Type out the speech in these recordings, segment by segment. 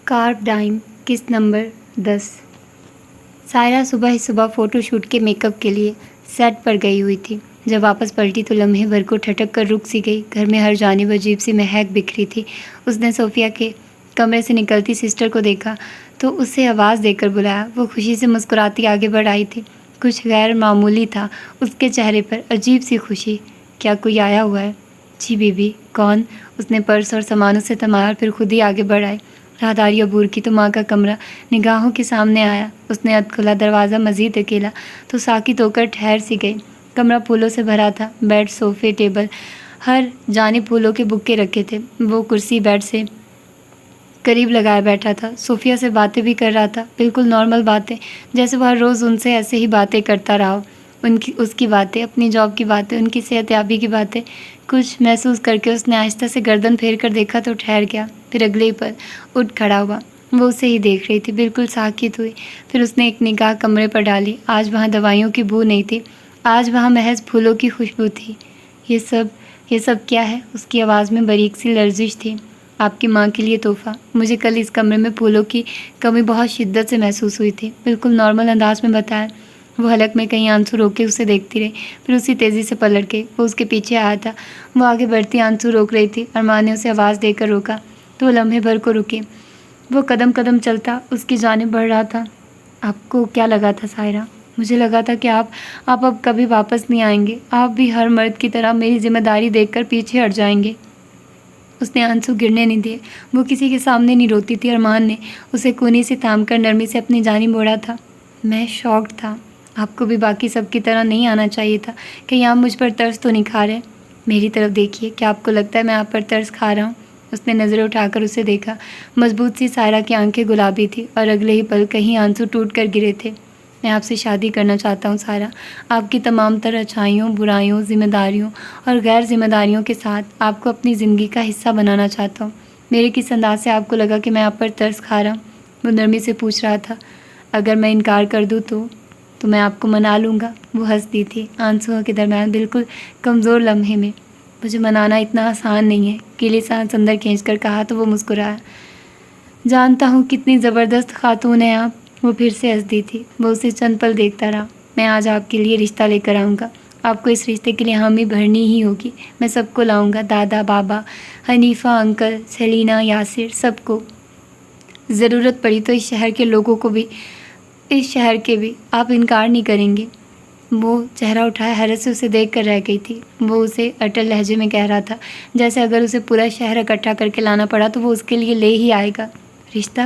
Carb ڈائم قسط number 10۔ Saira صبح ہی صبح فوٹو شوٹ کے میک اپ کے لیے سیٹ پر گئی ہوئی تھی۔ جب واپس پلٹی تو لمحے بھر کو ٹھٹک کر رک سی گئی۔ گھر میں ہر جانب عجیب سی مہک بکھری تھی۔ اس نے صوفیہ کے کمرے سے نکلتی سسٹر کو دیکھا تو اسے آواز دے کر بلایا۔ وہ خوشی سے مسکراتی آگے بڑھ آئی تھی۔ کچھ غیر معمولی تھا اس کے چہرے پر، عجیب سی خوشی۔ کیا کوئی آیا ہوا ہے؟ جی بی بی۔ کون؟ اس نے پرس اور سامانوں سے تھمایا اور پھر خود ہی آگے بڑھ آئی۔ راہداری عبور کی تو ماں کا کمرہ نگاہوں کے سامنے آیا۔ اس نے کھلا دروازہ مزید اکیلا تو ساکت ہو کر ٹھہر سی گئی۔ کمرہ پھولوں سے بھرا تھا۔ بیڈ، صوفے، ٹیبل، ہر جانب پھولوں کے بکے رکھے تھے۔ وہ کرسی بیڈ سے قریب لگایا بیٹھا تھا۔ صوفیہ سے باتیں بھی کر رہا تھا، بالکل نارمل باتیں، جیسے وہ ہر روز ان سے ایسے ہی باتیں کرتا رہا ہو۔ اس کی باتیں، اپنی جاب کی باتیں، ان کی صحت یابی کی باتیں۔ کچھ محسوس کر کے اس نے آہستہ سے گردن پھیر کر دیکھا تو ٹھہر گیا۔ پھر اگلے ہی پل اٹھ کھڑا ہوا۔ وہ اسے ہی دیکھ رہی تھی، بالکل ساکت ہوئی۔ پھر اس نے ایک نگاہ کمرے پر ڈالی۔ آج وہاں دوائیوں کی بو نہیں تھی، آج وہاں محض پھولوں کی خوشبو تھی۔ یہ سب کیا ہے؟ اس کی آواز میں باریک سی لرزش تھی۔ آپ کی ماں کے لیے تحفہ۔ مجھے کل اس کمرے میں پھولوں کی کمی بہت شدت سے محسوس ہوئی تھی، بالکل نارمل انداز میں بتایا۔ وہ حلق میں کہیں آنسو روک کے اسے دیکھتی رہی، پھر اسی تیزی سے پلٹ گئی۔ وہ اس کے پیچھے آیا تھا۔ وہ آگے بڑھتی آنسو روک رہی تھی۔ ارمان نے اسے آواز دے کر روکا تو وہ لمحے بھر کو رکی۔ وہ قدم قدم چلتا اس کی جانب بڑھ رہا تھا۔ آپ کو کیا لگا تھا سائرہ؟ مجھے لگا تھا کہ آپ اب کبھی واپس نہیں آئیں گے۔ آپ بھی ہر مرد کی طرح میری ذمہ داری دیکھ کر پیچھے ہٹ جائیں گے۔ اس نے آنسو گرنے نہیں دیے۔ وہ کسی کے سامنے نہیں روتی تھی۔ ارمان نے اسے کونی سے تھام کر نرمی سے اپنی جانب موڑا تھا۔ میں شاکڈ تھا۔ آپ کو بھی باقی سب کی طرح نہیں آنا چاہیے تھا۔ کہیں آپ مجھ پر ترس تو نہیں کھا رہے؟ میری طرف دیکھیے، کیا آپ کو لگتا ہے میں آپ پر ترس کھا رہا ہوں؟ اس نے نظریں اٹھا کر اسے دیکھا۔ مضبوط سی سائرہ کی آنکھیں گلابی تھی اور اگلے ہی پل کہیں آنسو ٹوٹ کر گرے تھے۔ میں آپ سے شادی کرنا چاہتا ہوں سائرہ۔ آپ کی تمام تر اچھائیوں، برائیوں، ذمہ داریوں اور غیر ذمہ داریوں کے ساتھ آپ کو اپنی زندگی کا حصہ بنانا چاہتا ہوں۔ میرے کس انداز سے آپ کو لگا کہ میں آپ پر ترس کھا رہا ہوں؟ وہ نرمی سے پوچھ رہا تھا۔ اگر میں انکار کر دوں تو میں آپ کو منا لوں گا۔ وہ ہنستی تھی، آنسوؤں کے درمیان بالکل کمزور لمحے میں۔ مجھے منانا اتنا آسان نہیں ہے، گیلی سانس اندر کھینچ کر کہا تو وہ مسکرایا۔ جانتا ہوں کتنی زبردست خاتون ہیں آپ۔ وہ پھر سے ہنستی تھی۔ وہ اسے چند پل دیکھتا رہا۔ میں آج آپ کے لیے رشتہ لے کر آؤں گا۔ آپ کو اس رشتے کے لیے حامی بھرنی ہی ہوگی۔ میں سب کو لاؤں گا، دادا، بابا، حنیفہ انکل، سیلینا، یاسر، سب کو۔ ضرورت پڑی تو اس شہر کے لوگوں کو بھی، اس شہر کے بھی۔ آپ انکار نہیں کریں گے؟ وہ چہرہ اٹھائے حیرت سے اسے دیکھ کر رہ گئی تھی۔ وہ اسے اٹل لہجے میں کہہ رہا تھا، جیسے اگر اسے پورا شہر اکٹھا کر کے لانا پڑا تو وہ اس کے لیے لے ہی آئے گا۔ رشتہ؟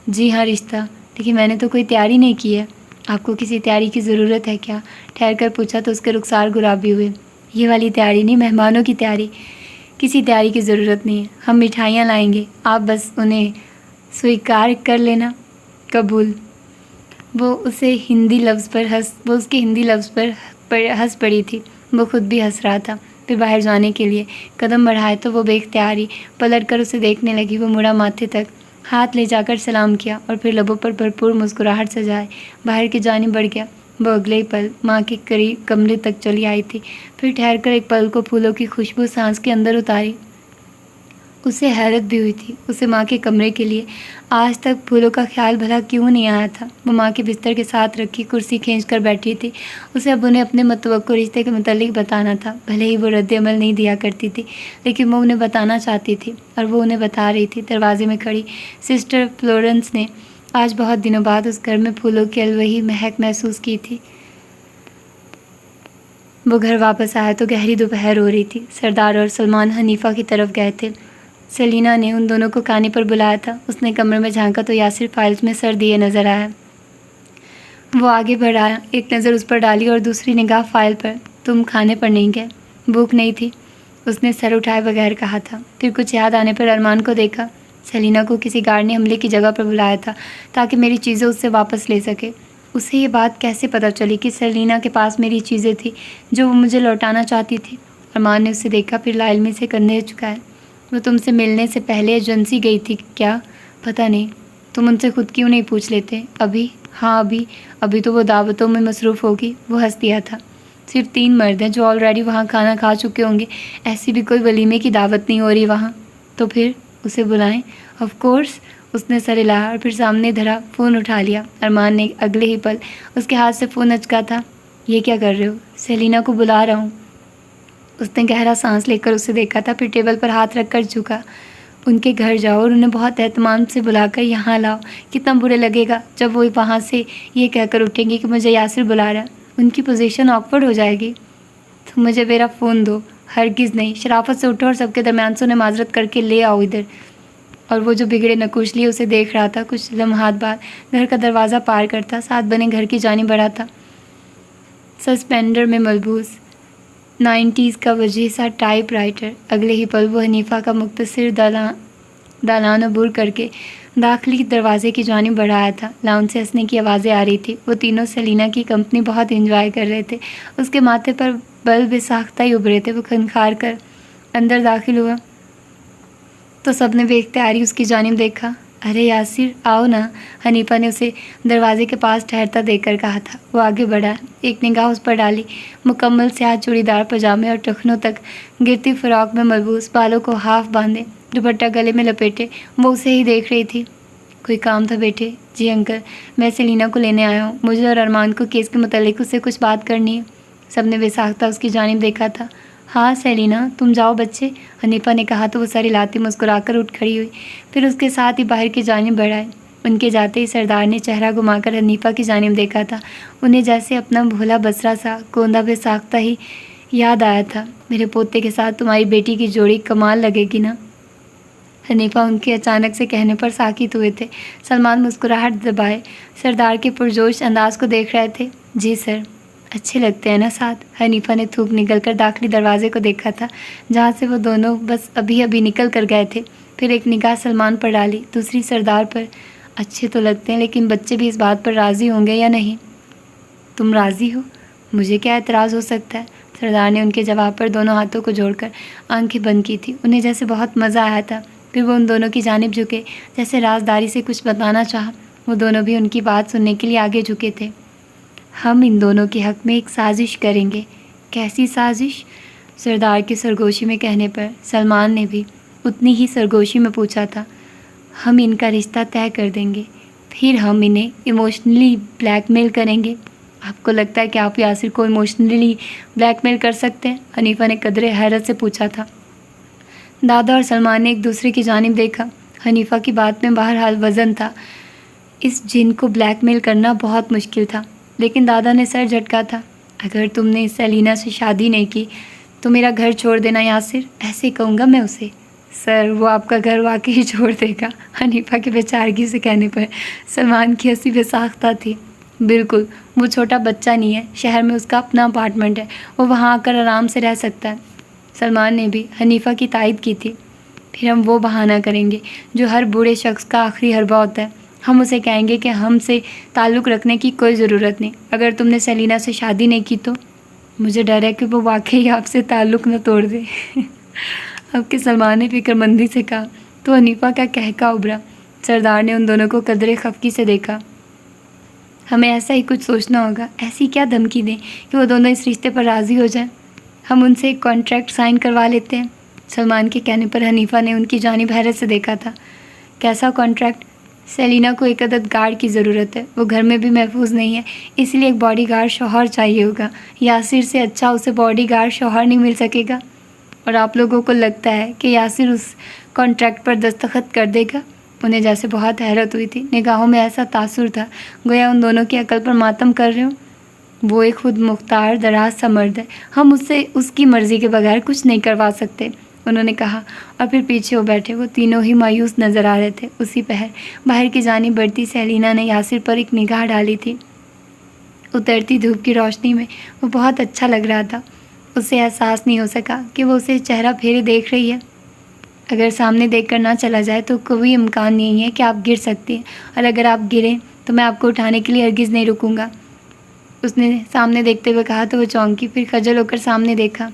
جی ہاں رشتہ، لیکن میں نے تو کوئی تیاری نہیں کی ہے۔ آپ کو کسی تیاری کی ضرورت ہے کیا؟ ٹھہر کر پوچھا تو اس کے رخسار گلابی ہوئے۔ یہ والی تیاری نہیں، مہمانوں کی تیاری۔ کسی تیاری کی ضرورت نہیں ہے، ہم مٹھائیاں لائیں گے، آپ بس انہیں سویکار کر لینا۔ قبول۔ وہ اس کے ہندی لفظ پر ہنس پڑی تھی۔ وہ خود بھی ہنس رہا تھا۔ پھر باہر جانے کے لیے قدم بڑھائے تو وہ بے اختیاری پلٹ کر اسے دیکھنے لگی۔ وہ مڑا، ماتھے تک ہاتھ لے جا کر سلام کیا اور پھر لبوں پر بھرپور مسکراہٹ سجائے باہر کی جانب بڑھ گیا۔ وہ اگلے پل ماں کے قریب کمرے تک چلی آئی تھی۔ پھر ٹھہر کر ایک پل کو پھولوں کی خوشبو سانس کے اندر اتاری۔ اسے حیرت بھی ہوئی تھی، اسے ماں کے کمرے کے لیے آج تک پھولوں کا خیال بھلا کیوں نہیں آیا تھا۔ وہ ماں کے بستر کے ساتھ رکھی کرسی کھینچ کر بیٹھی تھی۔ اسے اب انہیں اپنے متوقع رشتے کے متعلق بتانا تھا۔ بھلے ہی وہ رد عمل نہیں دیا کرتی تھی، لیکن وہ انہیں بتانا چاہتی تھی اور وہ انہیں بتا رہی تھی۔ دروازے میں کھڑی سسٹر فلورنس نے آج بہت دنوں بعد اس گھر میں پھولوں کی الوہی مہک محسوس کی تھی۔ وہ گھر واپس آیا تو گہری دوپہر ہو رہی تھی۔ سردار اور سلمان حنیفہ کی طرف گئے تھے۔ سیلینا نے ان دونوں کو کھانے پر بلایا تھا۔ اس نے کمرے میں جھانکا تو یاسر فائلز میں سر دیے نظر آیا۔ وہ آگے بڑھ آیا، ایک نظر اس پر ڈالی اور دوسری نگاہ فائل پر۔ تم کھانے پر نہیں گئے؟ بھوک نہیں تھی، اس نے سر اٹھائے بغیر کہا تھا۔ پھر کچھ یاد آنے پر ارمان کو دیکھا۔ سیلینا کو کسی گارڈ نے حملے کی جگہ پر بلایا تھا تاکہ میری چیزیں اس سے واپس لے سکے۔ اسے یہ بات کیسے پتہ چلی کہ سیلینا کے پاس میری چیزیں تھیں جو وہ مجھے لوٹانا چاہتی تھی؟ ارمان نے اسے دیکھا، پھر لا علمی سے کندھے جھکائے۔ وہ تم سے ملنے سے پہلے ایجنسی گئی تھی کیا؟ پتہ نہیں، تم ان سے خود کیوں نہیں پوچھ لیتے؟ ابھی؟ ہاں ابھی تو وہ دعوتوں میں مصروف ہوگی۔ وہ ہنس دیا تھا۔ صرف 3 مرد ہیں جو آلریڈی وہاں کھانا کھا چکے ہوں گے، ایسی بھی کوئی ولیمے کی دعوت نہیں ہو رہی وہاں۔ تو پھر اسے بلائیں۔ آف کورس، اس نے سر ہلایا اور پھر سامنے دھرا فون اٹھا لیا۔ ارمان نے اگلے ہی پل اس کے ہاتھ سے فون اچکا تھا۔ یہ کیا کر رہے ہو؟ سیلینا کو بلا رہا ہوں۔ اس نے گہرا سانس لے کر اسے دیکھا تھا، پھر ٹیبل پر ہاتھ رکھ کر جھکا۔ ان کے گھر جاؤ اور انہیں بہت اہتمام سے بلا کر یہاں لاؤ۔ کتنا برا لگے گا جب وہ وہاں سے یہ کہہ کر اٹھیں گی کہ مجھے یاسر بلا رہا ہے۔ ان کی پوزیشن آکورڈ ہو جائے گی۔ تو مجھے میرا فون دو۔ ہرگز نہیں۔ شرافت سے اٹھو اور سب کے درمیان سے انہیں معذرت کر کے لے آؤ ادھر۔ اور وہ جو بگڑے نقوش لیے اسے دیکھ رہا تھا۔ کچھ لمحات بعد گھر کا دروازہ پار کرتا ساتھ بنے گھر کی جانب بڑھا تھا۔ سسپینڈر میں ملبوس 90s کا وجیح سا ٹائپ رائٹر۔ اگلے ہی پل وہ حنیفہ کا مختصر دالان عبور کر کے داخلی دروازے کی جانب بڑھایا تھا۔ لاؤنج سے ہنسنے کی آوازیں آ رہی تھی۔ وہ تینوں سیلینا کی کمپنی بہت انجوائے کر رہے تھے۔ اس کے ماتھے پر بل بے ساختہ ہی ابھرے تھے۔ وہ کھنکھار کر اندر داخل ہوا تو سب نے بے اختیاری اس کی جانب دیکھا۔ ارے یاسر آؤ نا، حنیفہ نے اسے دروازے کے پاس ٹھہرتا دیکھ کر کہا تھا۔ وہ آگے بڑھا، ایک نگاہ اس پر ڈالی۔ مکمل سیاہ چوڑی دار پاجامے اور ٹخنوں تک گرتی فراق میں ملبوس، بالوں کو ہاف باندھے، دوپٹہ گلے میں لپیٹے، وہ اسے ہی دیکھ رہی تھی۔ کوئی کام تھا بیٹے؟ جی انکل، میں سیلینا کو لینے آیا ہوں۔ مجھے اور ارمان کو کیس کے متعلق اس سے کچھ بات کرنی ہے۔ سب نے بے ساختہ اس کی جانب دیکھا تھا۔ ہاں سیلینا، تم جاؤ بچے، حنیفہ نے کہا تو وہ سر ہلاتی مسکرا کر اٹھ کھڑی ہوئی، پھر اس کے ساتھ ہی باہر کی جانب بڑھائے۔ ان کے جاتے ہی سردار نے چہرہ گھما کر حنیفہ کی جانب دیکھا تھا۔ انہیں جیسے اپنا بھولا بسرا سا کوندا بے ساختہ ہی یاد آیا تھا۔ میرے پوتے کے ساتھ تمہاری بیٹی کی جوڑی کمال لگے گی نا؟ حنیفہ ان کے اچانک سے کہنے پر ساکت ہوئے تھے۔ سلمان مسکراہٹ دبائے سردار کے پرجوش انداز کو دیکھ رہے تھے۔ جی سر، اچھے لگتے ہیں نا ساتھ؟ حنیفہ نے تھوک نکل کر داخلی دروازے کو دیکھا تھا جہاں سے وہ دونوں بس ابھی نکل کر گئے تھے، پھر ایک نگاہ سلمان پر ڈالی، دوسری سردار پر۔ اچھے تو لگتے ہیں، لیکن بچے بھی اس بات پر راضی ہوں گے یا نہیں؟ تم راضی ہو؟ مجھے کیا اعتراض ہو سکتا ہے؟ سردار نے ان کے جواب پر دونوں ہاتھوں کو جوڑ کر آنکھیں بند کی تھی۔ انہیں جیسے بہت مزہ آیا تھا۔ پھر وہ ان دونوں کی جانب جھکے، جیسے رازداری سے کچھ بتانا چاہا۔ وہ دونوں بھی ان کی بات سننے کے لیے آگے جھکے تھے۔ ہم ان دونوں کے حق میں ایک سازش کریں گے۔ کیسی سازش؟ سردار کے سرگوشی میں کہنے پر سلمان نے بھی اتنی ہی سرگوشی میں پوچھا تھا۔ ہم ان کا رشتہ طے کر دیں گے، پھر ہم انہیں ایموشنلی بلیک میل کریں گے۔ آپ کو لگتا ہے کہ آپ یاسر کو ایموشنلی بلیک میل کر سکتے ہیں؟ حنیفہ نے قدرے حیرت سے پوچھا تھا۔ دادا اور سلمان نے ایک دوسرے کی جانب دیکھا۔ حنیفہ کی بات میں بہرحال وزن تھا۔ اس جن کو بلیک میل کرنا بہت مشکل تھا، لیکن دادا نے سر جھٹکا تھا۔ اگر تم نے سیلینا سے شادی نہیں کی تو میرا گھر چھوڑ دینا یاسر، ایسے کہوں گا میں اسے۔ سر وہ آپ کا گھر واقعی چھوڑ دے گا؟ حنیفہ کے بے چارگی سے کہنے پر سلمان کی ہنسی بے ساختہ تھی۔ بالکل، وہ چھوٹا بچہ نہیں ہے، شہر میں اس کا اپنا اپارٹمنٹ ہے، وہ وہاں آ کر آرام سے رہ سکتا ہے۔ سلمان نے بھی حنیفہ کی تائید کی تھی۔ پھر ہم وہ بہانہ کریں گے جو ہر بوڑھے شخص کا آخری حربہ ہوتا ہے۔ ہم اسے کہیں گے کہ ہم سے تعلق رکھنے کی کوئی ضرورت نہیں۔ اگر تم نے سیلینا سے شادی نہیں کی تو مجھے ڈر ہے کہ وہ واقعی آپ سے تعلق نہ توڑ دے۔ اب کہ سلمان نے فکر مندی سے کہا تو حنیفہ کا کہکا ابھرا۔ سردار نے ان دونوں کو قدرے خفگی سے دیکھا۔ ہمیں ایسا ہی کچھ سوچنا ہوگا۔ ایسی کیا دھمکی دیں کہ وہ دونوں اس رشتے پر راضی ہو جائیں؟ ہم ان سے ایک کانٹریکٹ سائن کروا لیتے ہیں۔ سلمان کے کہنے پر حنیفہ نے ان کی جانب حیرت سے دیکھا تھا۔ کیسا کانٹریکٹ؟ سیلینا کو ایک عدد گارڈ کی ضرورت ہے، وہ گھر میں بھی محفوظ نہیں ہے، اس لیے ایک باڈی گارڈ شوہر چاہیے ہوگا۔ یاسر سے اچھا اسے باڈی گارڈ شوہر نہیں مل سکے گا۔ اور آپ لوگوں کو لگتا ہے کہ یاسر اس کانٹریکٹ پر دستخط کر دے گا؟ انہیں جیسے بہت حیرت ہوئی تھی، نگاہوں میں ایسا تاثر تھا گویا ان دونوں کی عقل پر ماتم کر رہے ہوں۔ وہ ایک خود مختار دراز سا مرد ہے، ہم اس سے اس کی مرضی کے بغیر کچھ نہیں کروا سکتے، انہوں نے کہا، اور پھر پیچھے ہو بیٹھے۔ وہ تینوں ہی مایوس نظر آ رہے تھے۔ اسی پہر باہر کی جانب بڑھتی سیلینا نے یاسر پر ایک نگاہ ڈالی تھی۔ اترتی دھوپ کی روشنی میں وہ بہت اچھا لگ رہا تھا۔ اسے احساس نہیں ہو سکا کہ وہ اسے چہرہ پھیرے دیکھ رہی ہے۔ اگر سامنے دیکھ کر نہ چلا جائے تو کوئی امکان نہیں ہے کہ آپ گر سکتی ہیں، اور اگر آپ گریں تو میں آپ کو اٹھانے کے لیے ہرگز نہیں رکوں گا، اس نے سامنے دیکھتے ہوئے کہا تو وہ چونکی، پھر خجل ہو کر سامنے دیکھا۔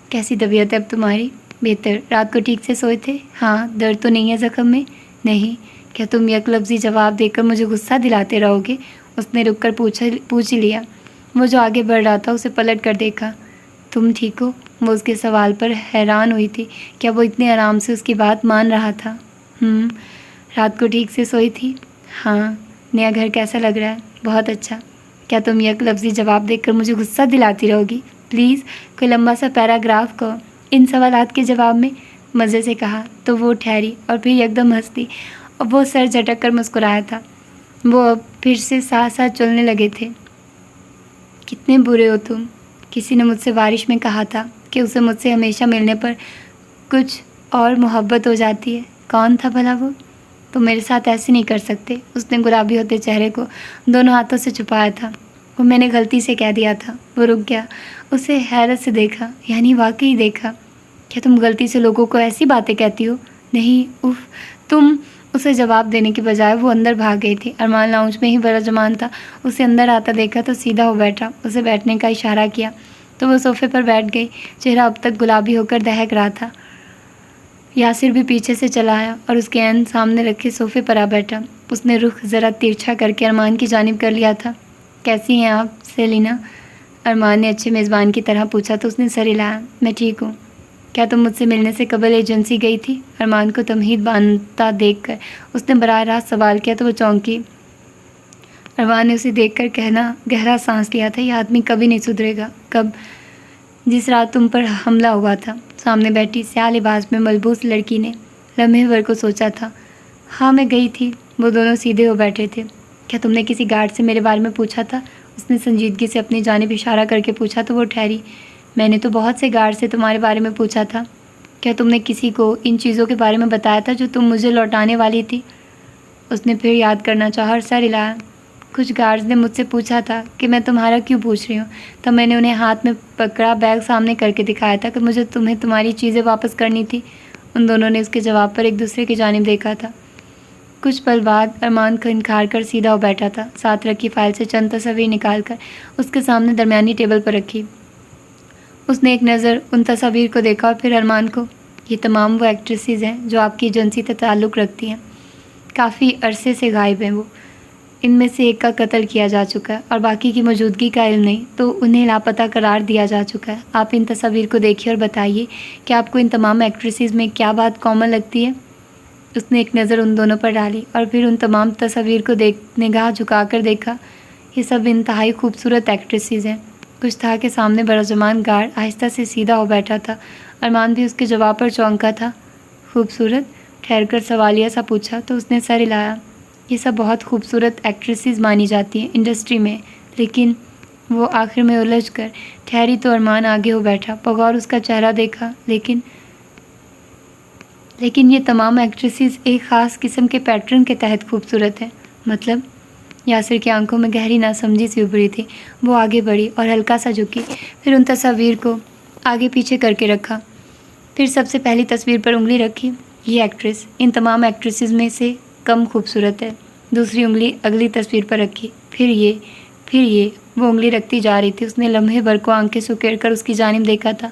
کیسی طبیعت ہے اب تمہاری؟ بہتر۔ رات کو ٹھیک سے سوئے تھے؟ ہاں۔ درد تو نہیں ہے زخم میں؟ نہیں۔ کیا تم یک لفظی جواب دے کر مجھے غصہ دلاتے رہو گے؟ اس نے رک کر پوچھ لیا۔ وہ جو آگے بڑھ رہا تھا اسے پلٹ کر دیکھا۔ تم ٹھیک ہو؟ وہ اس کے سوال پر حیران ہوئی تھی۔ کیا وہ اتنے آرام سے اس کی بات مان رہا تھا؟ رات کو ٹھیک سے سوئی تھی؟ ہاں. نیا گھر کیسا لگ رہا ہے؟ بہت اچھا. کیا تم یک لفظی جواب دیکھ کر مجھے غصہ دلاتی رہو گی؟ پلیز کوئی لمبا سا پیراگراف کہو ان سوالات کے جواب میں. مزے سے کہا تو وہ ٹھہری اور پھر یک دم ہنس دی اور وہ سر جھٹک کر مسکرایا تھا. وہ اب پھر سے ساتھ ساتھ چلنے لگے تھے. کتنے برے ہو تم. کسی نے مجھ سے بارش میں کہا تھا کہ اسے مجھ سے ہمیشہ ملنے پر کچھ اور محبت ہو جاتی ہے. کون تھا بھلا وہ؟ تم میرے ساتھ ایسے نہیں کر سکتے. اس نے گلابی ہوتے چہرے کو دونوں ہاتھوں سے چھپایا تھا. وہ میں نے غلطی سے کہہ دیا تھا. وہ رک گیا. اسے حیرت سے دیکھا. یعنی واقعی دیکھا. کیا تم غلطی سے لوگوں کو ایسی باتیں کہتی ہو؟ نہیں. اف تم. اسے جواب دینے کے بجائے وہ اندر بھاگ گئی تھی. ارمان لاؤنج میں ہی برجمان تھا. اسے اندر آتا دیکھا تو سیدھا ہو بیٹھا. اسے بیٹھنے کا اشارہ کیا تو وہ صوفے پر بیٹھ گئی. چہرہ اب تک گلابی ہو کر دہک رہا تھا. یاسر بھی پیچھے سے چلا آیا اور اس کے عین سامنے رکھے صوفے پر آ بیٹھا. اس نے رخ ذرا ترچھا کر کے ارمان کی جانب کر لیا تھا. کیسی ہیں آپ سیلینا؟ ارمان نے اچھے میزبان کی طرح پوچھا تو اس نے سر ہلایا. میں ٹھیک ہوں. کیا تم مجھ سے ملنے سے قبل ایجنسی گئی تھی؟ ارمان کو تمہید باندھتا دیکھ کر اس نے براہ راست سوال کیا تو وہ چونکی. ارمان نے اسے دیکھ کر گہرا سانس لیا تھا. یہ آدمی کبھی نہیں سدھرے گا. کب؟ جس رات تم پر حملہ ہوا تھا. سامنے بیٹھی سیاہ لباس میں ملبوس لڑکی نے لمحے بھر کو سوچا تھا. ہاں میں گئی تھی. وہ دونوں سیدھے ہو بیٹھے تھے. کیا تم نے کسی گارڈ سے میرے بارے میں پوچھا تھا؟ اس نے سنجیدگی سے اپنی جانب اشارہ کر کے پوچھا تو وہ ٹھہری. میں نے تو بہت سے گارڈ سے تمہارے بارے میں پوچھا تھا. کیا تم نے کسی کو ان چیزوں کے بارے میں بتایا تھا جو تم مجھے لوٹانے والی تھی؟ اس نے پھر یاد کرنا چاہا اور سر ہلایا. کچھ گارڈز نے مجھ سے پوچھا تھا کہ میں تمہارا کیوں پوچھ رہی ہوں. تب میں نے انہیں ہاتھ میں پکڑا بیگ سامنے کر کے دکھایا تھا کہ مجھے تمہیں تمہاری چیزیں واپس کرنی تھی. ان دونوں نے اس کے جواب پر ایک دوسرے کی جانب دیکھا تھا. کچھ پل بعد ارمان کا انکار کر سیدھا ہو بیٹھا تھا. ساتھ رکھی فائل سے چند تصاویر نکال کر اس کے سامنے درمیانی ٹیبل پر رکھی. اس نے ایک نظر ان تصاویر کو دیکھا اور پھر ارمان کو. یہ تمام وہ ایکٹریسز ہیں جو آپ کی ایجنسی سے تعلق رکھتی ہیں. کافی عرصے سے غائب ہیں وہ. ان میں سے ایک کا قتل کیا جا چکا ہے اور باقی کی موجودگی کا علم نہیں تو انہیں لاپتہ قرار دیا جا چکا ہے. آپ ان تصاویر کو دیکھیے اور بتائیے کہ آپ کو ان تمام ایکٹریسز میں کیا بات کامن لگتی ہے. اس نے ایک نظر ان دونوں پر ڈالی اور پھر ان تمام تصاویر کو نگاہ جھکا کر دیکھا. یہ سب انتہائی خوبصورت ایکٹریسز ہیں. کچھ تھا کہ سامنے برجمان گارڈ آہستہ سے سیدھا ہو بیٹھا تھا. ارمان بھی اس کے جواب پر چونکا تھا. خوبصورت؟ ٹھہر کر سوالیہ سا پوچھا تو اس نے سر ہلایا. یہ سب بہت خوبصورت ایکٹریسز مانی جاتی ہیں انڈسٹری میں. لیکن وہ آخر میں الجھ کر ٹھہری تو ارمان آگے ہو بیٹھا. بغور اس کا چہرہ دیکھا. لیکن یہ تمام ایکٹریسز ایک خاص قسم کے پیٹرن کے تحت خوبصورت ہیں. مطلب؟ یاسر کی آنکھوں میں گہری ناسمجھی سی ابھری تھی. وہ آگے بڑھی اور ہلکا سا جھکی. پھر ان تصاویر کو آگے پیچھے کر کے رکھا. پھر سب سے پہلی تصویر پر انگلی رکھی. یہ ایکٹریس ان تمام ایکٹریسز میں سے کم خوبصورت ہے. دوسری انگلی اگلی تصویر پر رکھی. پھر یہ. وہ انگلی رکھتی جا رہی تھی. اس نے لمحے بھر کو آنکھیں سکیڑ کر اس کی جانب دیکھا تھا.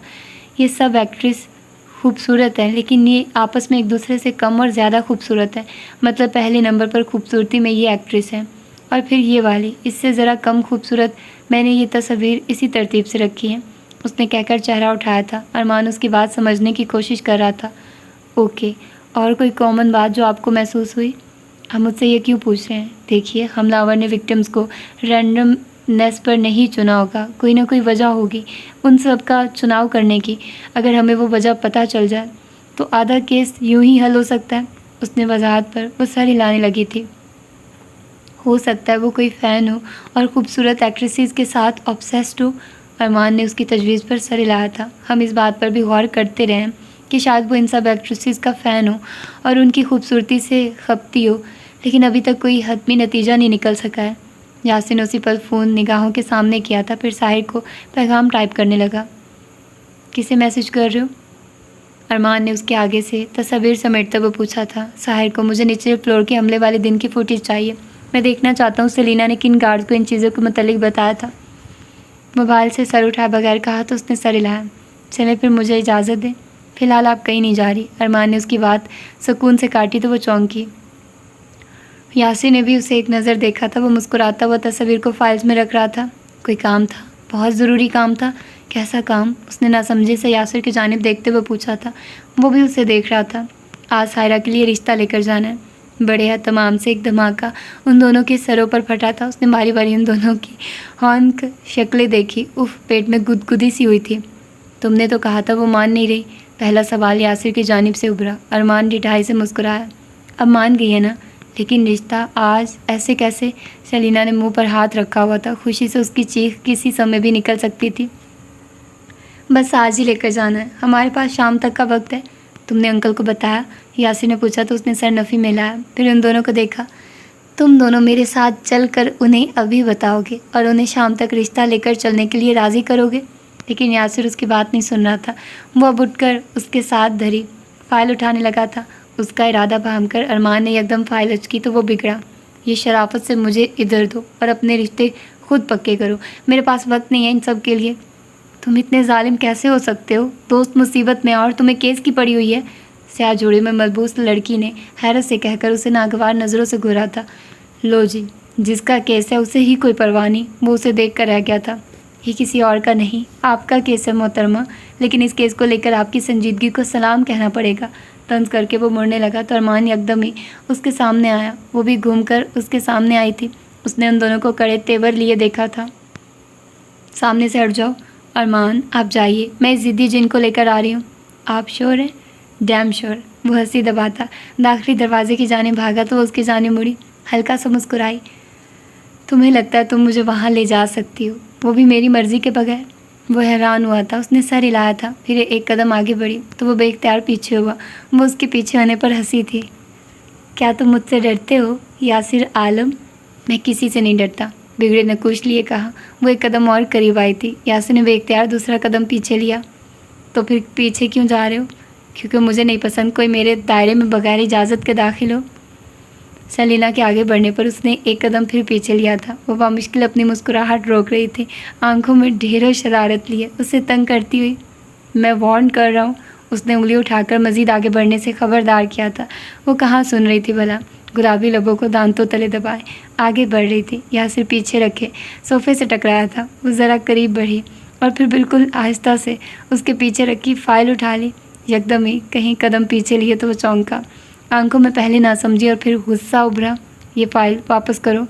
یہ سب ایکٹریس خوبصورت ہیں لیکن یہ آپس میں ایک دوسرے سے کم اور زیادہ خوبصورت ہیں. مطلب پہلے نمبر پر خوبصورتی میں یہ ایکٹریس ہیں اور پھر یہ والی اس سے ذرا کم خوبصورت. میں نے یہ تصاویر اسی ترتیب سے رکھی ہیں. اس نے کہہ کر چہرہ اٹھایا تھا. ارمان اس کی بات سمجھنے کی کوشش کر رہا تھا. اوکے. اور کوئی کامن بات جو آپ کو محسوس ہوئی؟ ہم مجھ سے یہ کیوں پوچھ رہے ہیں؟ دیکھیے حملہ آور نے وکٹمز کو رینڈمنیس پر نہیں چنا ہوگا. کوئی نہ کوئی وجہ ہوگی ان سب کا چناؤ کرنے کی. اگر ہمیں وہ وجہ پتہ چل جائے تو آدھا کیس یوں ہی حل ہو سکتا ہے. اس نے وضاحت پر وہ سر ہلانے لگی تھی. ہو سکتا ہے وہ کوئی فین ہو اور خوبصورت ایکٹریسز کے ساتھ آبسیسڈ ہو. ارمان نے اس کی تجویز پر سر ہلایا تھا. ہم اس بات پر بھی غور کرتے رہے کہ شاید وہ ان سب ایکٹریسز کا فین ہو اور ان کی خوبصورتی سے خپتی ہو لیکن ابھی تک کوئی حتمی نتیجہ نہیں نکل سکا ہے. یاسر نے اسی پل فون نگاہوں کے سامنے کیا تھا. پھر ساحر کو پیغام ٹائپ کرنے لگا. کسے میسج کر رہے ہو؟ ارمان نے اس کے آگے سے تصاویر سمیٹتے ہوئے پوچھا تھا. ساحر کو. مجھے نیچے فلور کے حملے والے دن کی فوٹیج چاہیے. میں دیکھنا چاہتا ہوں سیلینا نے کن گارڈز کو ان چیزوں کے متعلق بتایا تھا. موبائل سے سر اٹھائے بغیر کہا تو اس نے سر ہلایا. چلیں پھر مجھے اجازت دیں. فی الحال آپ کہیں نہیں جا رہی. ارمان نے اس کی بات سکون سے کاٹی تو وہ چونکی. یاسر نے بھی اسے ایک نظر دیکھا تھا. وہ مسکراتا ہوا تصاویر کو فائلز میں رکھ رہا تھا. کوئی کام تھا؟ بہت ضروری کام تھا. کیسا کام؟ اس نے ناسمجھی سے یاسر کی جانب دیکھتے ہوئے پوچھا تھا. وہ بھی اسے دیکھ رہا تھا. آج سائرہ کے لیے رشتہ لے کر جانا ہے. بڑے اہتمام سے ایک دھماکہ ان دونوں کے سروں پر پھٹا تھا۔ اس نے باری باری ان دونوں کی ہونک شکلیں دیکھی۔ پیٹ میں گدگدی سی ہوئی تھی۔ تم نے تو کہا تھا وہ مان نہیں رہی۔ پہلا سوال یاسر کی جانب سے ابھرا۔ ارمان ڈٹھائی سے مسکرایا۔ اب مان گئی ہے نا؟ لیکن رشتہ آج ایسے کیسے؟ سیلینا نے منہ پر ہاتھ رکھا ہوا تھا۔ خوشی سے اس کی چیخ کسی سمے بھی نکل سکتی تھی۔ بس آج ہی لے کر جانا ہے، ہمارے پاس شام تک کا وقت ہے۔ تم نے انکل کو بتایا؟ یاسر نے پوچھا تو اس نے سر نفی میں لایا، پھر ان دونوں کو دیکھا۔ تم دونوں میرے ساتھ چل کر انہیں ابھی بتاؤ گے اور انہیں شام تک رشتہ لے کر چلنے کے لیے راضی کرو گے؟ لیکن یاسر اس کی بات نہیں سن رہا تھا۔ وہ اب اٹھ کر اس کے ساتھ دھری فائل اٹھانے لگا تھا۔ اس کا ارادہ بھانپ کر ارمان نے یکدم فائل اچکی تو وہ بگڑا۔ یہ شرافت سے مجھے ادھر دو اور اپنے رشتے خود پکے کرو، میرے پاس وقت نہیں ہے ان سب کے لیے۔ تم اتنے ظالم کیسے ہو سکتے ہو؟ دوست مصیبت میں اور تمہیں کیس کی پڑی ہوئی ہے؟ سیاہ جوڑے میں ملبوس لڑکی نے حیرت سے کہہ کر اسے ناگوار نظروں سے گھورا تھا۔ لو جی، جس کا کیس ہے اسے ہی کوئی پرواہ نہیں۔ وہ اسے دیکھ کر رہ گیا تھا۔ یہ کسی اور کا نہیں، آپ کا کیس ہے محترمہ، لیکن اس کیس کو لے کر آپ کی سنجیدگی کو سلام کہنا پڑے گا۔ طنز کر کے وہ مڑنے لگا تو ارمان یکدم ہی اس کے سامنے آیا۔ وہ بھی گھوم کر اس کے سامنے آئی تھی۔ اس نے ان دونوں کو کڑے تیور لیے دیکھا تھا۔ سامنے سے ہٹ جاؤ۔ ارمان آپ جائیے، میں اس ضدی جن کو لے کر آ رہی ہوں۔ آپ شور ہیں؟ ڈیم شور۔ وہ ہنسی دباتا داخلی دروازے کی جانب بھاگا تو وہ اس کی جانب مڑی، ہلکا سا مسکرائی۔ تمہیں لگتا ہے تم مجھے وہاں لے جا سکتی ہو، وہ بھی میری مرضی کے بغیر؟ وہ حیران ہوا تھا۔ اس نے سر ہلایا تھا، پھر ایک قدم آگے بڑھی تو وہ بے اختیار پیچھے ہوا۔ وہ اس کے پیچھے ہونے پر ہنسی تھی۔ کیا تم مجھ سے ڈرتے ہو یاسر عالم؟ میں کسی سے نہیں ڈرتا، بگڑے نکوش لیے کہا۔ وہ ایک قدم اور قریب آئی تھی۔ یاسر نے بے اختیار دوسرا قدم پیچھے لیا۔ تو پھر پیچھے کیوں جا رہے ہو؟ کیونکہ مجھے نہیں پسند کوئی میرے دائرے میں بغیر اجازت کے داخل ہو۔ سیلینا کے آگے بڑھنے پر اس نے ایک قدم پھر پیچھے لیا تھا۔ وہ بامشکل اپنی مسکراہٹ روک رہی تھی، آنکھوں میں ڈھیروں شرارت لیے اسے تنگ کرتی ہوئی۔ میں وارن کر رہا ہوں، اس نے انگلی اٹھا کر مزید آگے بڑھنے سے خبردار کیا تھا۔ وہ کہاں سن رہی تھی بھلا؟ گلابی لبوں کو دانتوں تلے دبائے آگے بڑھ رہی تھی۔ یاسر پیچھے رکھے صوفے سے ٹکرایا تھا۔ وہ ذرا قریب بڑھی اور پھر بالکل آہستہ سے اس کے پیچھے رکھی فائل اٹھا لی۔ یکدم ہی کہیں قدم پیچھے لیے تو وہ چونکا، آنکھوں میں پہلے نہ سمجھی اور پھر غصہ ابھرا۔ یہ فائل واپس کرو۔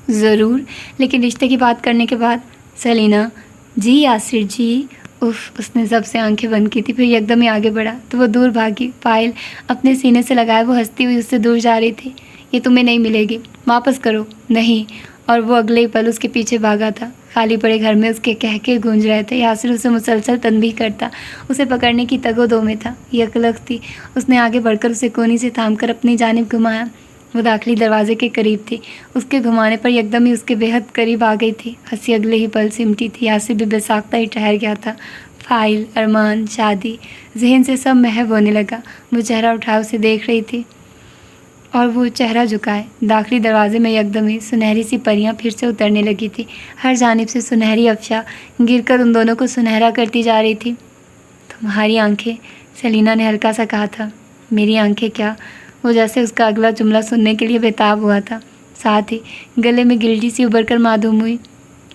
ضرور، لیکن رشتے کی بات کرنے کے بعد۔ سیلینا جی یاسر جی۔ اس نے سب سے آنکھیں بند کی تھی، پھر یکدم ہی آگے بڑھا تو وہ دور بھاگی۔ فائل اپنے سینے سے لگائے وہ ہنستی ہوئی اس سے دور جا رہی تھی۔ یہ تمہیں نہیں ملے گی، واپس کرو۔ نہیں، اور وہ اگلے ہی پل اس کے پیچھے بھاگا تھا۔ خالی پڑے گھر میں اس کے کہکے گونج رہے تھے۔ یاسر اسے مسلسل تنبیہ کرتا، اسے پکڑنے کی تگ و دو میں تھا۔ یکلخت تھی، اس نے آگے بڑھ کر اسے کونی سے تھام کر اپنی جانب گھمایا۔ وہ داخلی دروازے کے قریب تھی۔ اس کے گھمانے پر یکدم ہی اس کے بے حد قریب آ گئی تھی۔ ہنسی اگلے ہی پل سمٹی تھی۔ یاسر بھی بے ساختہ ہی ٹھہر گیا تھا۔ فائل، ارمان، شادی، ذہن سے سب محو ہونے لگا۔ وہ چہرہ اٹھائے اسے دیکھ رہی تھی اور وہ چہرہ جھکائے۔ داخلی دروازے میں یکدم ہی سنہری سی پریاں پھر سے اترنے لگی تھی۔ ہر جانب سے سنہری افشا گر کر ان دونوں کو سنہرا کرتی جا رہی تھی۔ تمہاری آنکھیں، سیلینا نے ہلکا سا کہا تھا۔ میری آنکھیں کیا؟ وہ جیسے اس کا اگلا جملہ سننے کے لیے بےتاب ہوا تھا، ساتھ ہی گلے میں گلٹی سی ابھر کر معدوم ہوئی۔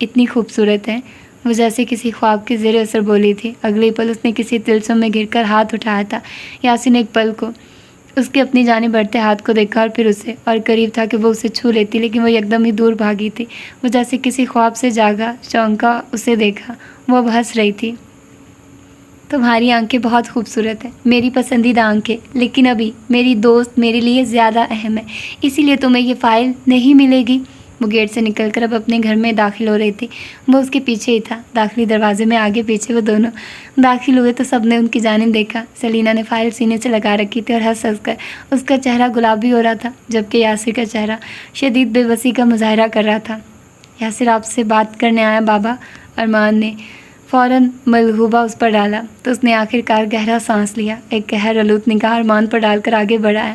اتنی خوبصورت ہیں، وہ جیسے کسی خواب کے زیر اثر بولی تھی۔ اگلے پل اس نے کسی تلسم میں گر کر ہاتھ اٹھایا تھا۔ یاسر نے ایک پل کو اس کے اپنی جانب بڑھتے ہاتھ کو دیکھا اور پھر اسے، اور قریب تھا کہ وہ اسے چھو لیتی، لیکن وہ یکدم ہی دور بھاگی تھی۔ وہ جیسے کسی خواب سے جاگا، چونکا اسے دیکھا۔ وہ اب ہنس رہی تھی۔ تمہاری آنکھیں بہت خوبصورت ہیں، میری پسندیدہ آنکھیں، لیکن ابھی میری دوست میرے لیے زیادہ اہم ہے، اسی لیے تمہیں یہ فائل نہیں ملے گی۔ وہ گیٹ سے نکل کر اب اپنے گھر میں داخل ہو رہی تھی۔ وہ اس کے پیچھے ہی تھا۔ داخلی دروازے میں آگے پیچھے وہ دونوں داخل ہوئے تو سب نے ان کی جانب دیکھا۔ سیلینا نے فائل سینے سے لگا رکھی تھی اور ہنس ہنس کر اس کا چہرہ گلابی ہو رہا تھا، جبکہ یاسر کا چہرہ شدید بے بسی کا مظاہرہ کر رہا تھا۔ یاسر آپ سے بات کرنے آیا بابا۔ ارمان نے فوراً ملغوبہ اس پر ڈالا تو اس نے آخر کار گہرا سانس لیا، ایک قہر آلود نگاہ ارمان پر ڈال کر آگے بڑھایا۔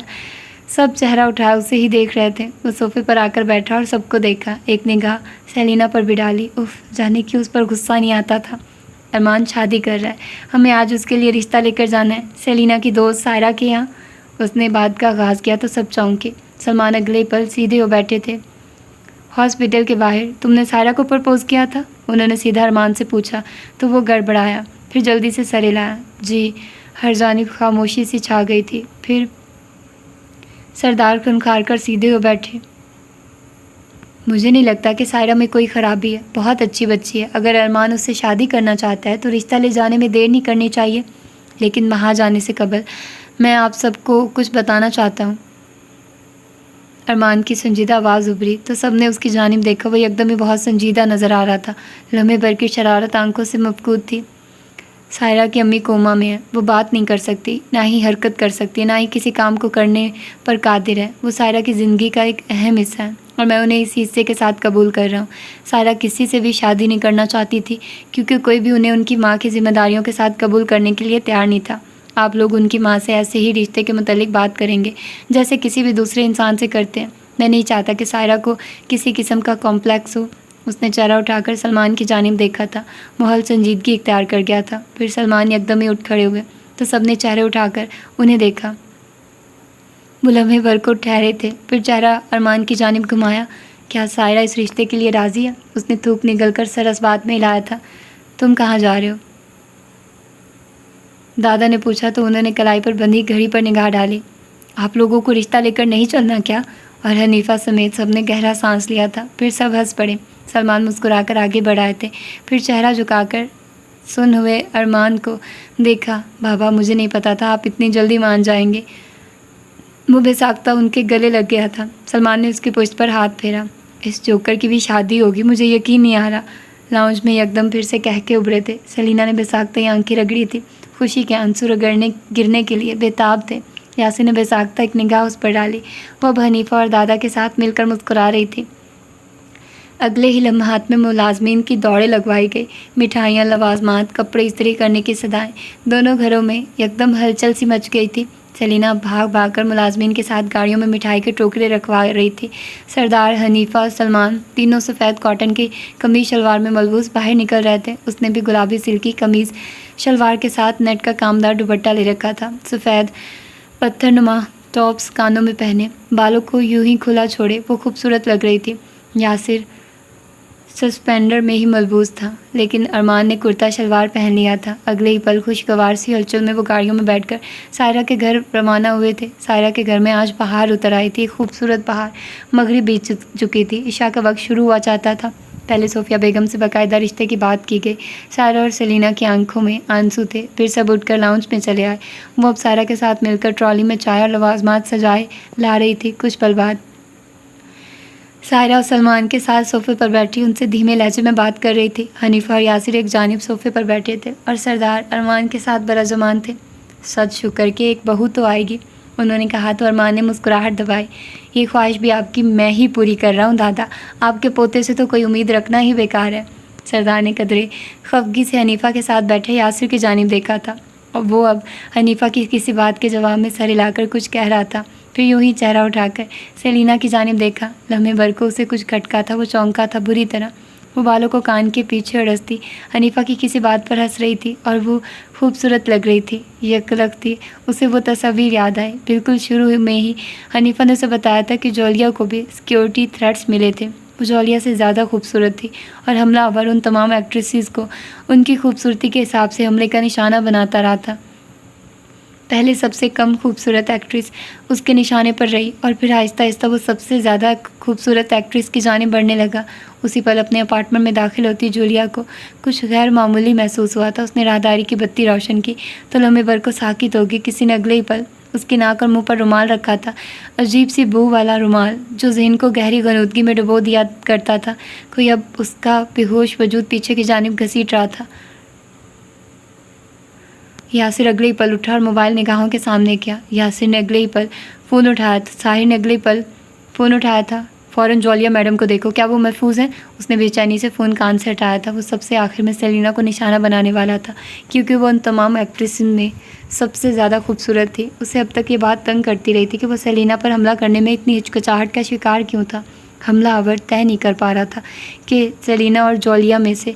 سب چہرہ اٹھائے اسے ہی دیکھ رہے تھے۔ وہ صوفے پر آ کر بیٹھا اور سب کو دیکھا، ایک نگاہ سیلینا پر بھی ڈالی۔ جانے کیوں اس پر غصہ نہیں آتا تھا۔ ارمان شادی کر رہا ہے، ہمیں آج اس کے لیے رشتہ لے کر جانا ہے، سیلینا کی دوست سائرہ کے یہاں۔ اس نے بات کا آغاز کیا تو سب چونکے۔ سلمان اگلے پل سیدھے ہو بیٹھے تھے۔ ہاسپٹل کے باہر تم نے سائرہ کو پرپوز کیا تھا؟ انہوں نے سیدھا ارمان سے پوچھا تو وہ گڑبڑایا، پھر جلدی سے سر ہلایا۔ جی۔ ہر جانب خاموشی سی چھا گئی تھی۔ پھر سردار کھنکھار کر سیدھے ہو بیٹھے۔ مجھے نہیں لگتا کہ سائرہ میں کوئی خرابی ہے، بہت اچھی بچی ہے۔ اگر ارمان اس سے شادی کرنا چاہتا ہے تو رشتہ لے جانے میں دیر نہیں کرنی چاہیے، لیکن وہاں جانے سے قبل میں آپ سب کو کچھ بتانا چاہتا ہوں۔ ارمان کی سنجیدہ آواز ابھری تو سب نے اس کی جانب دیکھا۔ وہ یکدم ہی بہت سنجیدہ نظر آ رہا تھا، لمحے بھر کی شرارت آنکھوں سے مفقود تھی۔ سائرہ کی امی کوما میں ہے، وہ بات نہیں کر سکتی، نہ ہی حرکت کر سکتی، نہ ہی کسی کام کو کرنے پر قادر ہے۔ وہ سائرہ کی زندگی کا ایک اہم حصہ ہے اور میں انہیں اس حصے کے ساتھ قبول کر رہا ہوں۔ سائرہ کسی سے بھی شادی نہیں کرنا چاہتی تھی کیونکہ کوئی بھی انہیں ان کی ماں کی ذمہ داریوں کے ساتھ قبول کرنے کے لیے تیار نہیں تھا۔ آپ لوگ ان کی ماں سے ایسے ہی رشتے کے متعلق بات کریں گے جیسے کسی بھی دوسرے انسان سے کرتے ہیں۔ میں نہیں چاہتا کہ سائرہ کو کسی قسم کا کمپلیکس ہو۔ اس نے چہرہ اٹھا کر سلمان کی جانب دیکھا تھا۔ ماحول سنجیدگی اختیار کر گیا تھا۔ پھر سلمان یکدم ہی اٹھ کھڑے ہوئے تو سب نے چہرے اٹھا کر انہیں دیکھا۔ وہ لمحے بھر کو ٹھہرے تھے، پھر چہرہ ارمان کی جانب گھمایا۔ کیا سائرہ اس رشتے کے لیے راضی ہے؟ اس نے تھوک نگل کر سر اس بات میں ہلایا تھا۔ تم کہاں جا رہے ہو؟ دادا نے پوچھا تو انہوں نے کلائی پر بندھی گھڑی پر نگاہ ڈالی۔ آپ لوگوں کو رشتہ لے کر نہیں چلنا کیا؟ اور حنیفہ سمیت سب نے گہرا سانس لیا تھا۔ پھر سب ہنس پڑے۔ سلمان مسکرا کر آگے بڑھائے تھے، پھر چہرہ جھکا کر سن ہوئے ارمان کو دیکھا۔ بابا، مجھے نہیں پتا تھا آپ اتنی جلدی مان جائیں گے۔ وہ بے ساختہ ان کے گلے لگ گیا تھا۔ سلمان نے اس کی پشت پر ہاتھ پھیرا۔ اس جوکر کی بھی شادی ہوگی، مجھے یقین نہیں آ رہا۔ لاؤنج میں یکدم پھر سے کہکے ابھرے تھے۔ سلینا نے بے ساختہ ہی آنکھیں رگڑی تھی، خوشی کے آنسو گرنے کے لیے بےتاب تھے۔ یاسر نے بے ساختہ ایک نگاہ اس پر ڈالی۔ وہ اب حنیفہ اور دادا کے ساتھ مل کر مسکرا رہی تھی۔ اگلے ہی لمحات میں ملازمین کی دوڑیں لگوائی گئی، مٹھائیاں، لوازمات، کپڑے استری کرنے کی صدائیں، دونوں گھروں میں یکدم ہلچل سی مچ گئی تھی۔ سلینا بھاگ بھاگ کر ملازمین کے ساتھ گاڑیوں میں مٹھائی کے ٹوکرے رکھوا رہی تھی۔ سردار، حنیفہ اور سلمان تینوں سفید کاٹن کی قمیض شلوار میں ملبوس باہر نکل رہے تھے۔ اس نے بھی گلابی سلکی قمیض شلوار کے ساتھ نیٹ کا کامدار دوپٹہ لے رکھا تھا، سفید پتھر نما ٹاپس کانوں میں پہنے، بالوں کو یوں ہی کھلا چھوڑے وہ خوبصورت لگ رہی تھی۔ یاسر سسپینڈر میں ہی ملبوس تھا، لیکن ارمان نے کرتا شلوار پہن لیا تھا۔ اگلے ہی پل خوشگوار سی ہلچل میں وہ گاڑیوں میں بیٹھ کر سائرہ کے گھر روانہ ہوئے تھے۔ سائرہ کے گھر میں آج بہار اتر آئی تھی، خوبصورت بہار۔ مغرب بیت چکی تھی، عشاء کا وقت شروع ہوا چاہتا تھا۔ پہلے صوفیہ بیگم سے باقاعدہ رشتے کی بات کی گئی۔ سائرہ اور سلینا کی آنکھوں میں آنسو تھے۔ پھر سب اٹھ کر لاؤنج میں چلے آئے۔ وہ اب سائرہ کے ساتھ مل کر ٹرالی میں چائے اور لوازمات سجائے لا رہی تھی۔ کچھ پل بعد سائرہ اور سلمان کے ساتھ صوفے پر بیٹھی ان سے دھیمے لہجے میں بات کر رہی تھی۔ حنیفہ اور یاسر ایک جانب صوفے پر بیٹھے تھے اور سردار ارمان کے ساتھ براجمان تھے۔ سچ شکر کہ ایک بہو تو آئے گی، انہوں نے کہا تو ارمان نے مسکراہٹ دبائی۔ یہ خواہش بھی آپ کی میں ہی پوری کر رہا ہوں دادا، آپ کے پوتے سے تو کوئی امید رکھنا ہی بیکار ہے۔ سردار نے قدرے خفگی سے حنیفہ کے ساتھ بیٹھے یاسر کی جانب دیکھا تھا اور وہ اب حنیفہ کی کسی بات کے جواب میں سر ہلا کر کچھ کہہ رہا تھا، پھر یوں ہی چہرہ اٹھا کر سلینا کی جانب دیکھا۔ لمحے بھر کو اسے کچھ کھٹکا تھا، وہ چونکا تھا بری طرح۔ وہ بالوں کو کان کے پیچھے اڑستی حنیفہ کی کسی بات پر ہنس رہی تھی اور وہ خوبصورت لگ رہی تھی، یکلک تھی۔ اسے وہ تصویر یاد آئی۔ بالکل شروع میں ہی حنیفہ نے اسے بتایا تھا کہ جولیا کو بھی سیکیورٹی تھریٹس ملے تھے۔ وہ جولیا سے زیادہ خوبصورت تھی اور حملہ آور ان تمام ایکٹریسز کو ان کی خوبصورتی کے حساب سے حملے کا نشانہ بناتا رہا تھا۔ پہلے سب سے کم خوبصورت ایکٹریس اس کے نشانے پر رہی اور پھر آہستہ آہستہ وہ سب سے زیادہ خوبصورت ایکٹریس کی جانب بڑھنے لگا۔ اسی پل اپنے اپارٹمنٹ میں داخل ہوتی جولیا کو کچھ غیر معمولی محسوس ہوا تھا۔ اس نے راہداری کی بتی روشن کی تو لمحے بھر کو ساکت ہوگی۔ کسی نے اگلے ہی پل اس کی ناک اور منہ پر رومال رکھا تھا، عجیب سی بو والا رومال جو ذہن کو گہری غنودگی میں ڈبو دیا کرتا تھا۔ کوئی اب اس کا بے ہوش وجود پیچھے کی جانب گھسیٹ رہا تھا۔ یاسر اگلے ہی پل اٹھا اور موبائل نگاہوں کے سامنے کیا۔ یاسر نے اگلے ہی پل فون اٹھایا تھا۔ ساحر نے اگلے ہی پل فون اٹھایا تھا۔ فوراً جولیا میڈم کو دیکھو، کیا وہ محفوظ ہیں؟ اس نے بے چینی سے فون کان سے ہٹایا تھا۔ وہ سب سے آخر میں سلینا کو نشانہ بنانے والا تھا کیونکہ وہ ان تمام ایکٹریسز میں سب سے زیادہ خوبصورت تھی۔ اسے اب تک یہ بات تنگ کرتی رہی تھی کہ وہ سلینا پر حملہ کرنے میں اتنی ہچکچاہٹ کا شکار کیوں تھا۔ حملہ آور طے نہیں کر پا رہا تھا کہ سلینا اور جولیا میں سے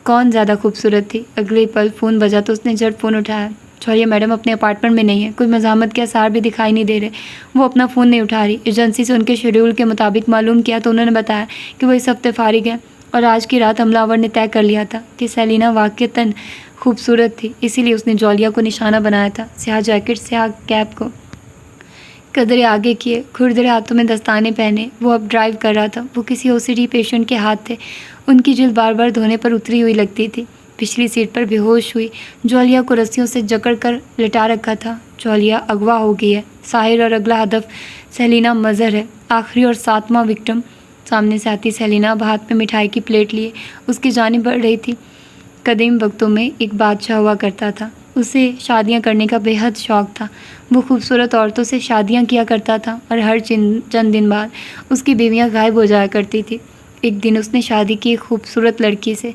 کون زیادہ خوبصورت تھی۔ اگلے پل فون بجا تو اس نے جھٹ فون اٹھایا۔ جولیا میڈم اپنے اپارٹمنٹ میں نہیں ہے، کوئی مزاحمت کے آثار بھی دکھائی نہیں دے رہے۔ وہ اپنا فون نہیں اٹھا رہی۔ ایجنسی سے ان کے شیڈول کے مطابق معلوم کیا تو انہوں نے بتایا کہ وہ اس ہفتے فارغ ہیں اور آج کی رات حملہ آور نے طے کر لیا تھا کہ سلینا واقعتاً خوبصورت تھی، اسی لیے اس نے جولیا کو نشانہ بنایا تھا۔ سیاہ جیکٹ، سیاہ کیپ کو قدرے آگے کیے، کھردرے ہاتھوں میں دستانے پہنے وہ اب ڈرائیو کر رہا تھا۔ وہ کسی OCD پیشنٹ کے ہاتھ تھے، ان کی جلد بار بار دھونے پر اتری ہوئی لگتی تھی۔ پچھلی سیٹ پر بے ہوش ہوئی جولیا کو رسیوں سے جکڑ کر لٹا رکھا تھا۔ جولیا اغوا ہو گئی ہے، ساحر اور اگلا ہدف سیلینا مظہر ہے، آخری اور 7واں وکٹم۔ سامنے سے آتی سیلینا اب ہاتھ میں مٹھائی کی پلیٹ لیے اس کی جانب بڑھ رہی تھی۔ قدیم وقتوں میں ایک بادشاہ ہوا کرتا تھا، اسے شادیاں کرنے کا بے حد شوق تھا۔ وہ خوبصورت عورتوں سے شادیاں کیا کرتا تھا اور ہر چند دن بعد اس کی بیویاں غائب ہو جایا کرتی تھی۔ ایک دن اس نے شادی کی ایک خوبصورت لڑکی سے،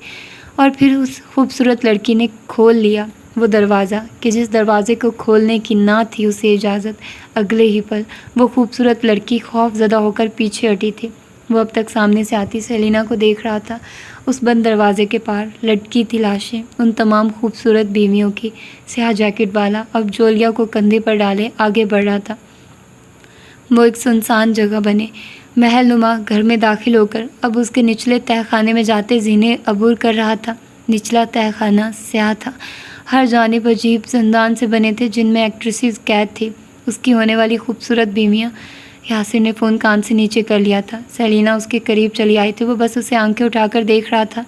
اور پھر اس خوبصورت لڑکی نے کھول لیا وہ دروازہ کہ جس دروازے کو کھولنے کی نہ تھی اسے اجازت۔ اگلے ہی پل وہ خوبصورت لڑکی خوف زدہ ہو کر پیچھے ہٹی تھی۔ وہ اب تک سامنے سے آتی سیلینا کو دیکھ رہا تھا۔ اس بند دروازے کے پار لٹکی تھی لاشیں ان تمام خوبصورت بیویوں کی۔ سیاہ جیکٹ والا اب جولیا کو کندھے پر ڈالے آگے بڑھ رہا تھا۔ وہ ایک سنسان جگہ بنے محل نما گھر میں داخل ہو کر اب اس کے نچلے تہہ خانے میں جاتے زینے عبور کر رہا تھا۔ نچلا تہہ خانہ سیاہ تھا، ہر جانب عجیب زندان سے بنے تھے جن میں ایکٹریسز قید تھی، اس کی ہونے والی خوبصورت بیویاں۔ یاسر نے فون کان سے نیچے کر لیا تھا۔ سیلینا اس کے قریب چلی آئی تھی، وہ بس اسے آنکھیں اٹھا کر دیکھ رہا تھا۔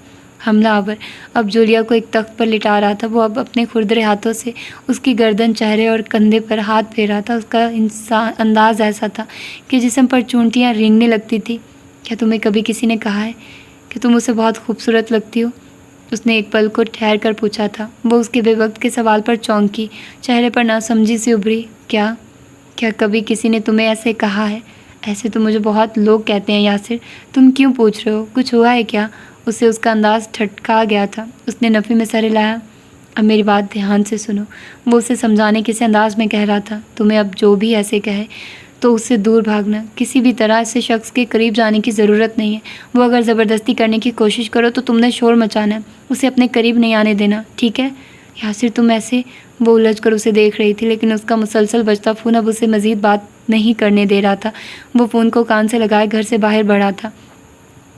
حملہ آور اب جولیا کو ایک تخت پر لٹا رہا تھا۔ وہ اب اپنے کھردرے ہاتھوں سے اس کی گردن، چہرے اور کندھے پر ہاتھ پھیر رہا تھا۔ اس کا انداز ایسا تھا کہ جسم پر چونٹیاں رینگنے لگتی تھی۔ کیا تمہیں کبھی کسی نے کہا ہے کہ تم اسے بہت خوبصورت لگتی ہو؟ اس نے ایک پل کو ٹھہر کر پوچھا تھا۔ وہ اس کے بے وقت کے سوال پر چونکی، چہرے پر ناسمجھی سی ابھری۔ کیا کبھی کسی نے تمہیں ایسے کہا ہے؟ ایسے تو مجھے بہت لوگ کہتے ہیں یاسر، تم کیوں پوچھ رہے ہو؟ کچھ ہوا ہے کیا؟ اسے اس کا انداز ٹھٹکا گیا تھا۔ اس نے نفی میں سر ہلایا۔ اب میری بات دھیان سے سنو، وہ اسے سمجھانے کے انداز میں کہہ رہا تھا۔ تمہیں اب جو بھی ایسے کہے تو اس سے دور بھاگنا، کسی بھی طرح اس شخص کے قریب جانے کی ضرورت نہیں ہے۔ وہ اگر زبردستی کرنے کی کوشش کرو تو تم نے شور مچانا ہے، اسے اپنے قریب نہیں آنے دینا، ٹھیک ہے؟ یاسر تم ایسے؟ وہ الجھ کر اسے دیکھ رہی تھی، لیکن اس کا مسلسل بجتا فون اب اسے مزید بات نہیں کرنے دے رہا تھا۔ وہ فون کو کان سے لگائے گھر سے باہر بڑھا تھا،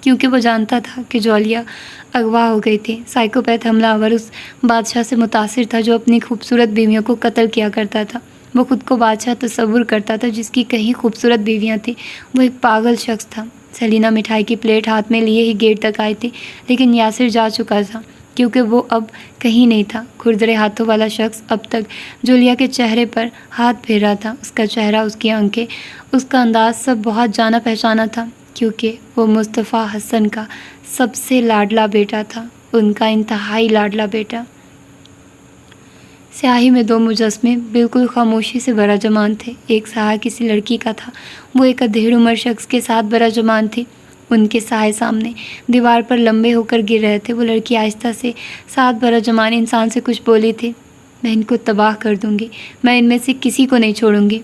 کیونکہ وہ جانتا تھا کہ جولیا اغوا ہو گئی تھی۔ سائیکوپیتھ حملہ آور اس بادشاہ سے متاثر تھا جو اپنی خوبصورت بیویوں کو قتل کیا کرتا تھا۔ وہ خود کو بادشاہ تصور کرتا تھا جس کی کئی خوبصورت بیویاں تھیں۔ وہ ایک پاگل شخص تھا۔ سیلینا مٹھائی کی پلیٹ ہاتھ میں لیے ہی گیٹ تک آئی تھی، لیکن یاسر جا چکا تھا کیونکہ وہ اب کہیں نہیں تھا۔ کھردرے ہاتھوں والا شخص اب تک جولیا کے چہرے پر ہاتھ پھیر رہا تھا۔ اس کا چہرہ، اس کی آنکھیں، اس کا انداز سب بہت جانا پہچانا تھا، کیونکہ وہ مصطفیٰ حسن کا سب سے لاڈلا بیٹا تھا، ان کا انتہائی لاڈلا بیٹا۔ سیاہی میں دو مجسمے بالکل خاموشی سے براجمان تھے۔ ایک سایہ کسی لڑکی کا تھا، وہ ایک ادھیڑ عمر شخص کے ساتھ براجمان تھی۔ ان کے سائے سامنے دیوار پر لمبے ہو کر گر رہے تھے۔ وہ لڑکی آہستہ سے ساتھ براجمان انسان سے کچھ بولی تھی۔ میں ان کو تباہ کر دوں گی، میں ان میں سے کسی کو نہیں چھوڑوں گی۔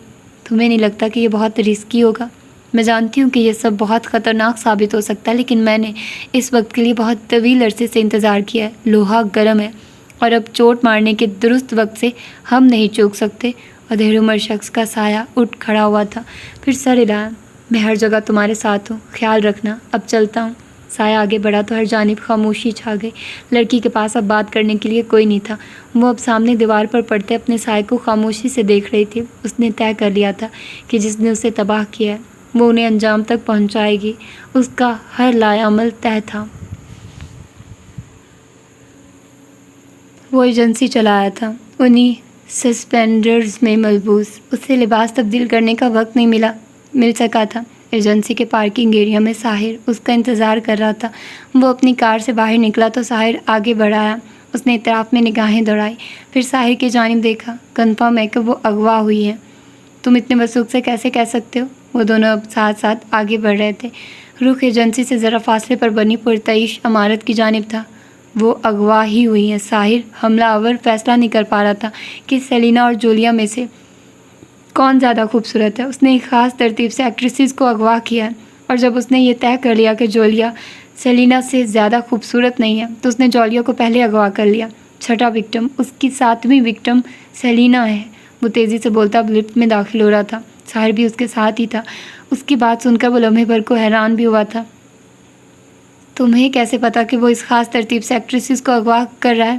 تمہیں نہیں لگتا کہ یہ بہت رسکی ہوگا؟ میں جانتی ہوں کہ یہ سب بہت خطرناک ثابت ہو سکتا ہے، لیکن میں نے اس وقت کے لیے بہت طویل عرصے سے انتظار کیا ہے۔ لوہا گرم ہے اور اب چوٹ مارنے کے درست وقت سے ہم نہیں چوک سکتے۔ ادھیڑ عمر شخص کا سایہ اٹھ کھڑا ہوا تھا، پھر سر ہلایا۔ میں ہر جگہ تمہارے ساتھ ہوں، خیال رکھنا، اب چلتا ہوں۔ سایہ آگے بڑھا تو ہر جانب خاموشی چھا گئی۔ لڑکی کے پاس اب بات کرنے کے لیے کوئی نہیں تھا۔ وہ اب سامنے دیوار پر پڑتے اپنے سائے کو خاموشی سے دیکھ رہی تھی۔ اس نے طے کر لیا تھا کہ جس نے اسے تباہ کیا ہے وہ انہیں انجام تک پہنچائے گی۔ اس کا ہر لائے عمل طے تھا۔ وہ ایجنسی چلایا تھا، انہی سسپینڈرز میں ملبوس۔ اسے لباس تبدیل کرنے کا وقت نہیں مل سکا تھا۔ ایجنسی کے پارکنگ ایریا میں ساحر اس کا انتظار کر رہا تھا۔ وہ اپنی کار سے باہر نکلا تو ساحر آگے بڑھایا۔ اس نے اطراف میں نگاہیں دوڑائی، پھر ساحر کی جانب دیکھا۔ کنفرم ہے کہ وہ اغوا ہوئی ہے۔ تم اتنے وثوق سے کیسے کہہ سکتے ہو؟ وہ دونوں اب ساتھ ساتھ آگے بڑھ رہے تھے۔ رخ ایجنسی سے ذرا فاصلے پر بنی پرتعیش عمارت کی جانب تھا۔ وہ اغوا ہی ہوئی ہیں۔ ساحر حملہ آور فیصلہ نہیں کر پا رہا تھا کہ سیلینا اور جولیا میں سے کون زیادہ خوبصورت ہے۔ اس نے ایک خاص ترتیب سے ایکٹریسز کو اغوا کیا ہے، اور جب اس نے یہ طے کر لیا کہ جولیا سیلینا سے زیادہ خوبصورت نہیں ہے تو اس نے جولیا کو پہلے اغوا کر لیا۔ چھٹا وکٹم، اس کی 7ویں وکٹم سیلینا ہے۔ وہ تیزی سے بولتا اب لفٹ میں داخل ہو رہا تھا۔ ساحر بھی اس کے ساتھ ہی تھا۔ اس کی بات سن کر وہ لمحے بھر کو حیران بھی ہوا تھا۔ تمہیں کیسے پتا کہ وہ اس خاص ترتیب سے ایکٹریسز کو اغوا کر رہا ہے؟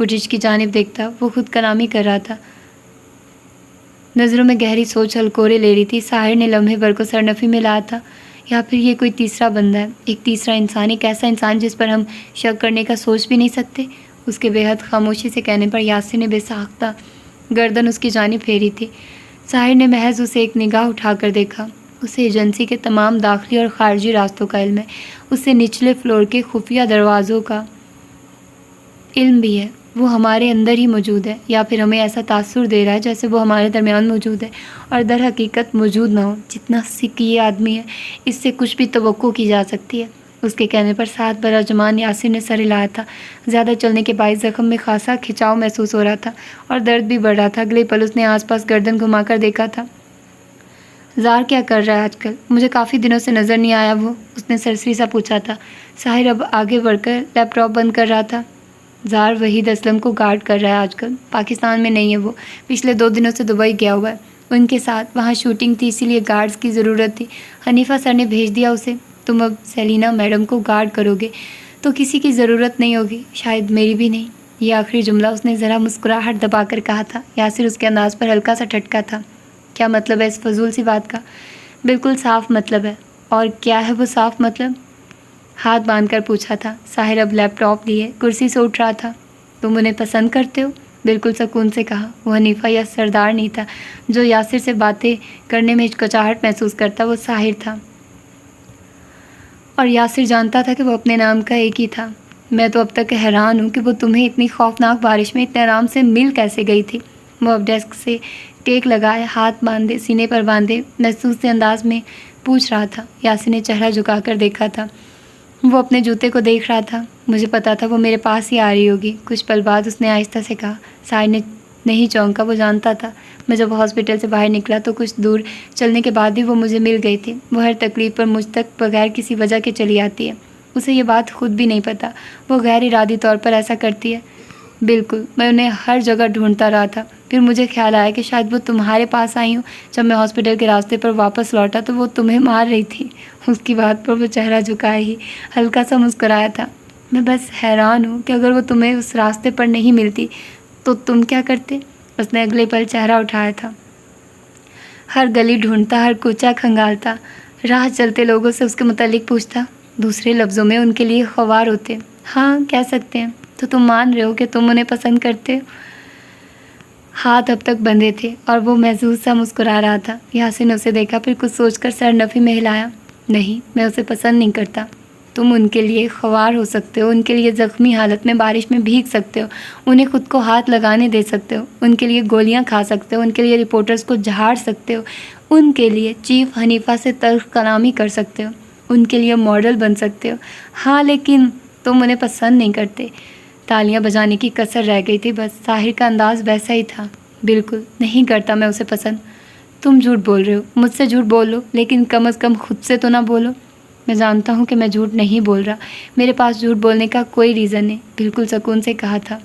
فوٹیج کی جانب دیکھتا وہ خود کلامی کر رہا تھا، نظروں میں گہری سوچ ہلکورے لے رہی تھی۔ ساحر نے لمحے بھر کو سرنفی میں لایا تھا، یا پھر یہ کوئی تیسرا بندہ ہے، ایک تیسرا انسان، ایک ایسا انسان جس پر ہم شک کرنے کا سوچ بھی نہیں سکتے۔ اس کے بے حد خاموشی سے کہنے پر یاسر نے بے ساختہ گردن اس کی جانب پھیری تھی۔ ساحر نے محض اسے ایک نگاہ اٹھا کر دیکھا۔ اسے ایجنسی کے تمام داخلی اور خارجی راستوں کا علم ہے، اسے نچلے فلور کے خفیہ دروازوں کا علم بھی ہے۔ وہ ہمارے اندر ہی موجود ہے، یا پھر ہمیں ایسا تاثر دے رہا ہے جیسے وہ ہمارے درمیان موجود ہے اور در حقیقت موجود نہ ہو۔ جتنا سکھ یہ آدمی ہے، اس سے کچھ بھی توقع کی جا سکتی ہے۔ اس کے کہنے پر ساتھ بھرا جمان یاسر نے سر ہلایا تھا۔ زیادہ چلنے کے باعث زخم میں خاصا کھچاؤ محسوس ہو رہا تھا اور درد بھی بڑھ رہا تھا۔ اگلے پل اس نے آس پاس گردن گھما کر دیکھا تھا۔ زار کیا کر رہا ہے آج کل؟ مجھے کافی دنوں سے نظر نہیں آیا وہ، اس نے سرسری سا پوچھا تھا۔ ساحر اب آگے بڑھ کر لیپ ٹاپ بند کر رہا تھا۔ زار وحید اسلم کو گارڈ کر رہا ہے آج کل، پاکستان میں نہیں ہے وہ، پچھلے 2 دنوں سے دبئی گیا ہوا ہے ان کے ساتھ، وہاں شوٹنگ تھی اسی لیے گارڈز کی ضرورت تھی، حنیفہ سر نے بھیج دیا اسے۔ تم اب سیلینا میڈم کو گارڈ کرو گے تو کسی کی ضرورت نہیں ہوگی، شاید میری بھی نہیں۔ یہ آخری جملہ اس نے ذرا مسکراہٹ دبا کر کہا تھا۔ یاسر اس کے انداز پر ہلکا سا ٹھٹکا تھا۔ کیا مطلب ہے اس فضول سی بات کا؟ بالکل صاف مطلب ہے۔ اور کیا ہے وہ صاف مطلب؟ ہاتھ باندھ کر پوچھا تھا۔ ساحر اب لیپ ٹاپ لیے کرسی سے اٹھ رہا تھا۔ تم انہیں پسند کرتے ہو؟ بالکل سکون سے کہا۔ وہ حنیفہ یا سردار نہیں تھا جو یاسر سے باتیں کرنے میں ہچکچاہٹ محسوس کرتا، وہ ساحر تھا، اور یاسر جانتا تھا کہ وہ اپنے نام کا ایک ہی تھا۔ میں تو اب تک حیران ہوں کہ وہ تمہیں اتنی خوفناک بارش میں اتنے آرام سے مل کیسے گئی تھی۔ وہ اب ڈیسک سے ٹیک لگائے، ہاتھ باندھے سینے پر باندھے محسوس سے انداز میں پوچھ رہا تھا۔ یاسر نے چہرہ جھکا کر دیکھا تھا، وہ اپنے جوتے کو دیکھ رہا تھا۔ مجھے پتا تھا وہ میرے پاس ہی آ رہی ہوگی، کچھ پل بعد اس نے آہستہ سے کہا۔ ساحر نے نہیں چونکا، وہ جانتا تھا میں جب ہاسپٹل سے باہر نکلا تو کچھ دور چلنے کے بعد بھی وہ مجھے مل گئی تھی۔ وہ ہر تکلیف پر مجھ تک بغیر کسی وجہ کے چلی آتی ہے، اسے یہ بات خود بھی نہیں پتہ، وہ غیر ارادی طور پر ایسا کرتی ہے۔ بالکل، میں انہیں ہر جگہ ڈھونڈتا رہا تھا، پھر مجھے خیال آیا کہ شاید وہ تمہارے پاس آئی ہوں۔ جب میں ہاسپٹل کے راستے پر واپس لوٹا تو وہ تمہیں مار رہی تھی۔ اس کی بات پر وہ چہرہ جھکائے ہی ہلکا سا مسکرایا تھا۔ میں بس حیران ہوں کہ اگر وہ تمہیں اس راستے پر نہیں ملتی تو تم کیا کرتے؟ اس نے اگلے پل چہرہ اٹھایا تھا۔ ہر گلی ڈھونڈتا، ہر کوچہ کھنگالتا، راہ چلتے لوگوں سے اس کے متعلق پوچھتا، دوسرے لفظوں میں ان کے لیے خوار ہوتے۔ ہاں کہہ سکتے ہیں۔ تو تم مان رہے ہو کہ تم انہیں پسند کرتے ہو؟ ہاتھ اب تک بندھے تھے اور وہ محظوظ سا مسکرا رہا تھا۔ یاسر نے اسے دیکھا، پھر کچھ سوچ کر سر نفی میں ہلایا۔ نہیں، میں اسے پسند نہیں کرتا۔ تم ان کے لیے خوار ہو سکتے ہو، ان کے لیے زخمی حالت میں بارش میں بھیگ سکتے ہو، انہیں خود کو ہاتھ لگانے دے سکتے ہو، ان کے لیے گولیاں کھا سکتے ہو، ان کے لیے رپورٹرز کو جھاڑ سکتے ہو، ان کے لیے چیف حنیفہ سے تلخ کلامی کر سکتے ہو، ان کے لیے ماڈل بن سکتے ہو۔ ہاں لیکن تم انہیں پسند نہیں کرتے۔ تالیاں بجانے کی کسر رہ گئی تھی بس۔ ساحر کا انداز ویسا ہی تھا۔ بالکل نہیں کرتا میں اسے پسند۔ تم جھوٹ بول رہے ہو، مجھ سے جھوٹ بولو لیکن کم از کم خود سے تو نہ بولو۔ میں جانتا ہوں کہ میں جھوٹ نہیں بول رہا، میرے پاس جھوٹ بولنے کا کوئی ریزن نہیں، بالکل سکون سے کہا تھا۔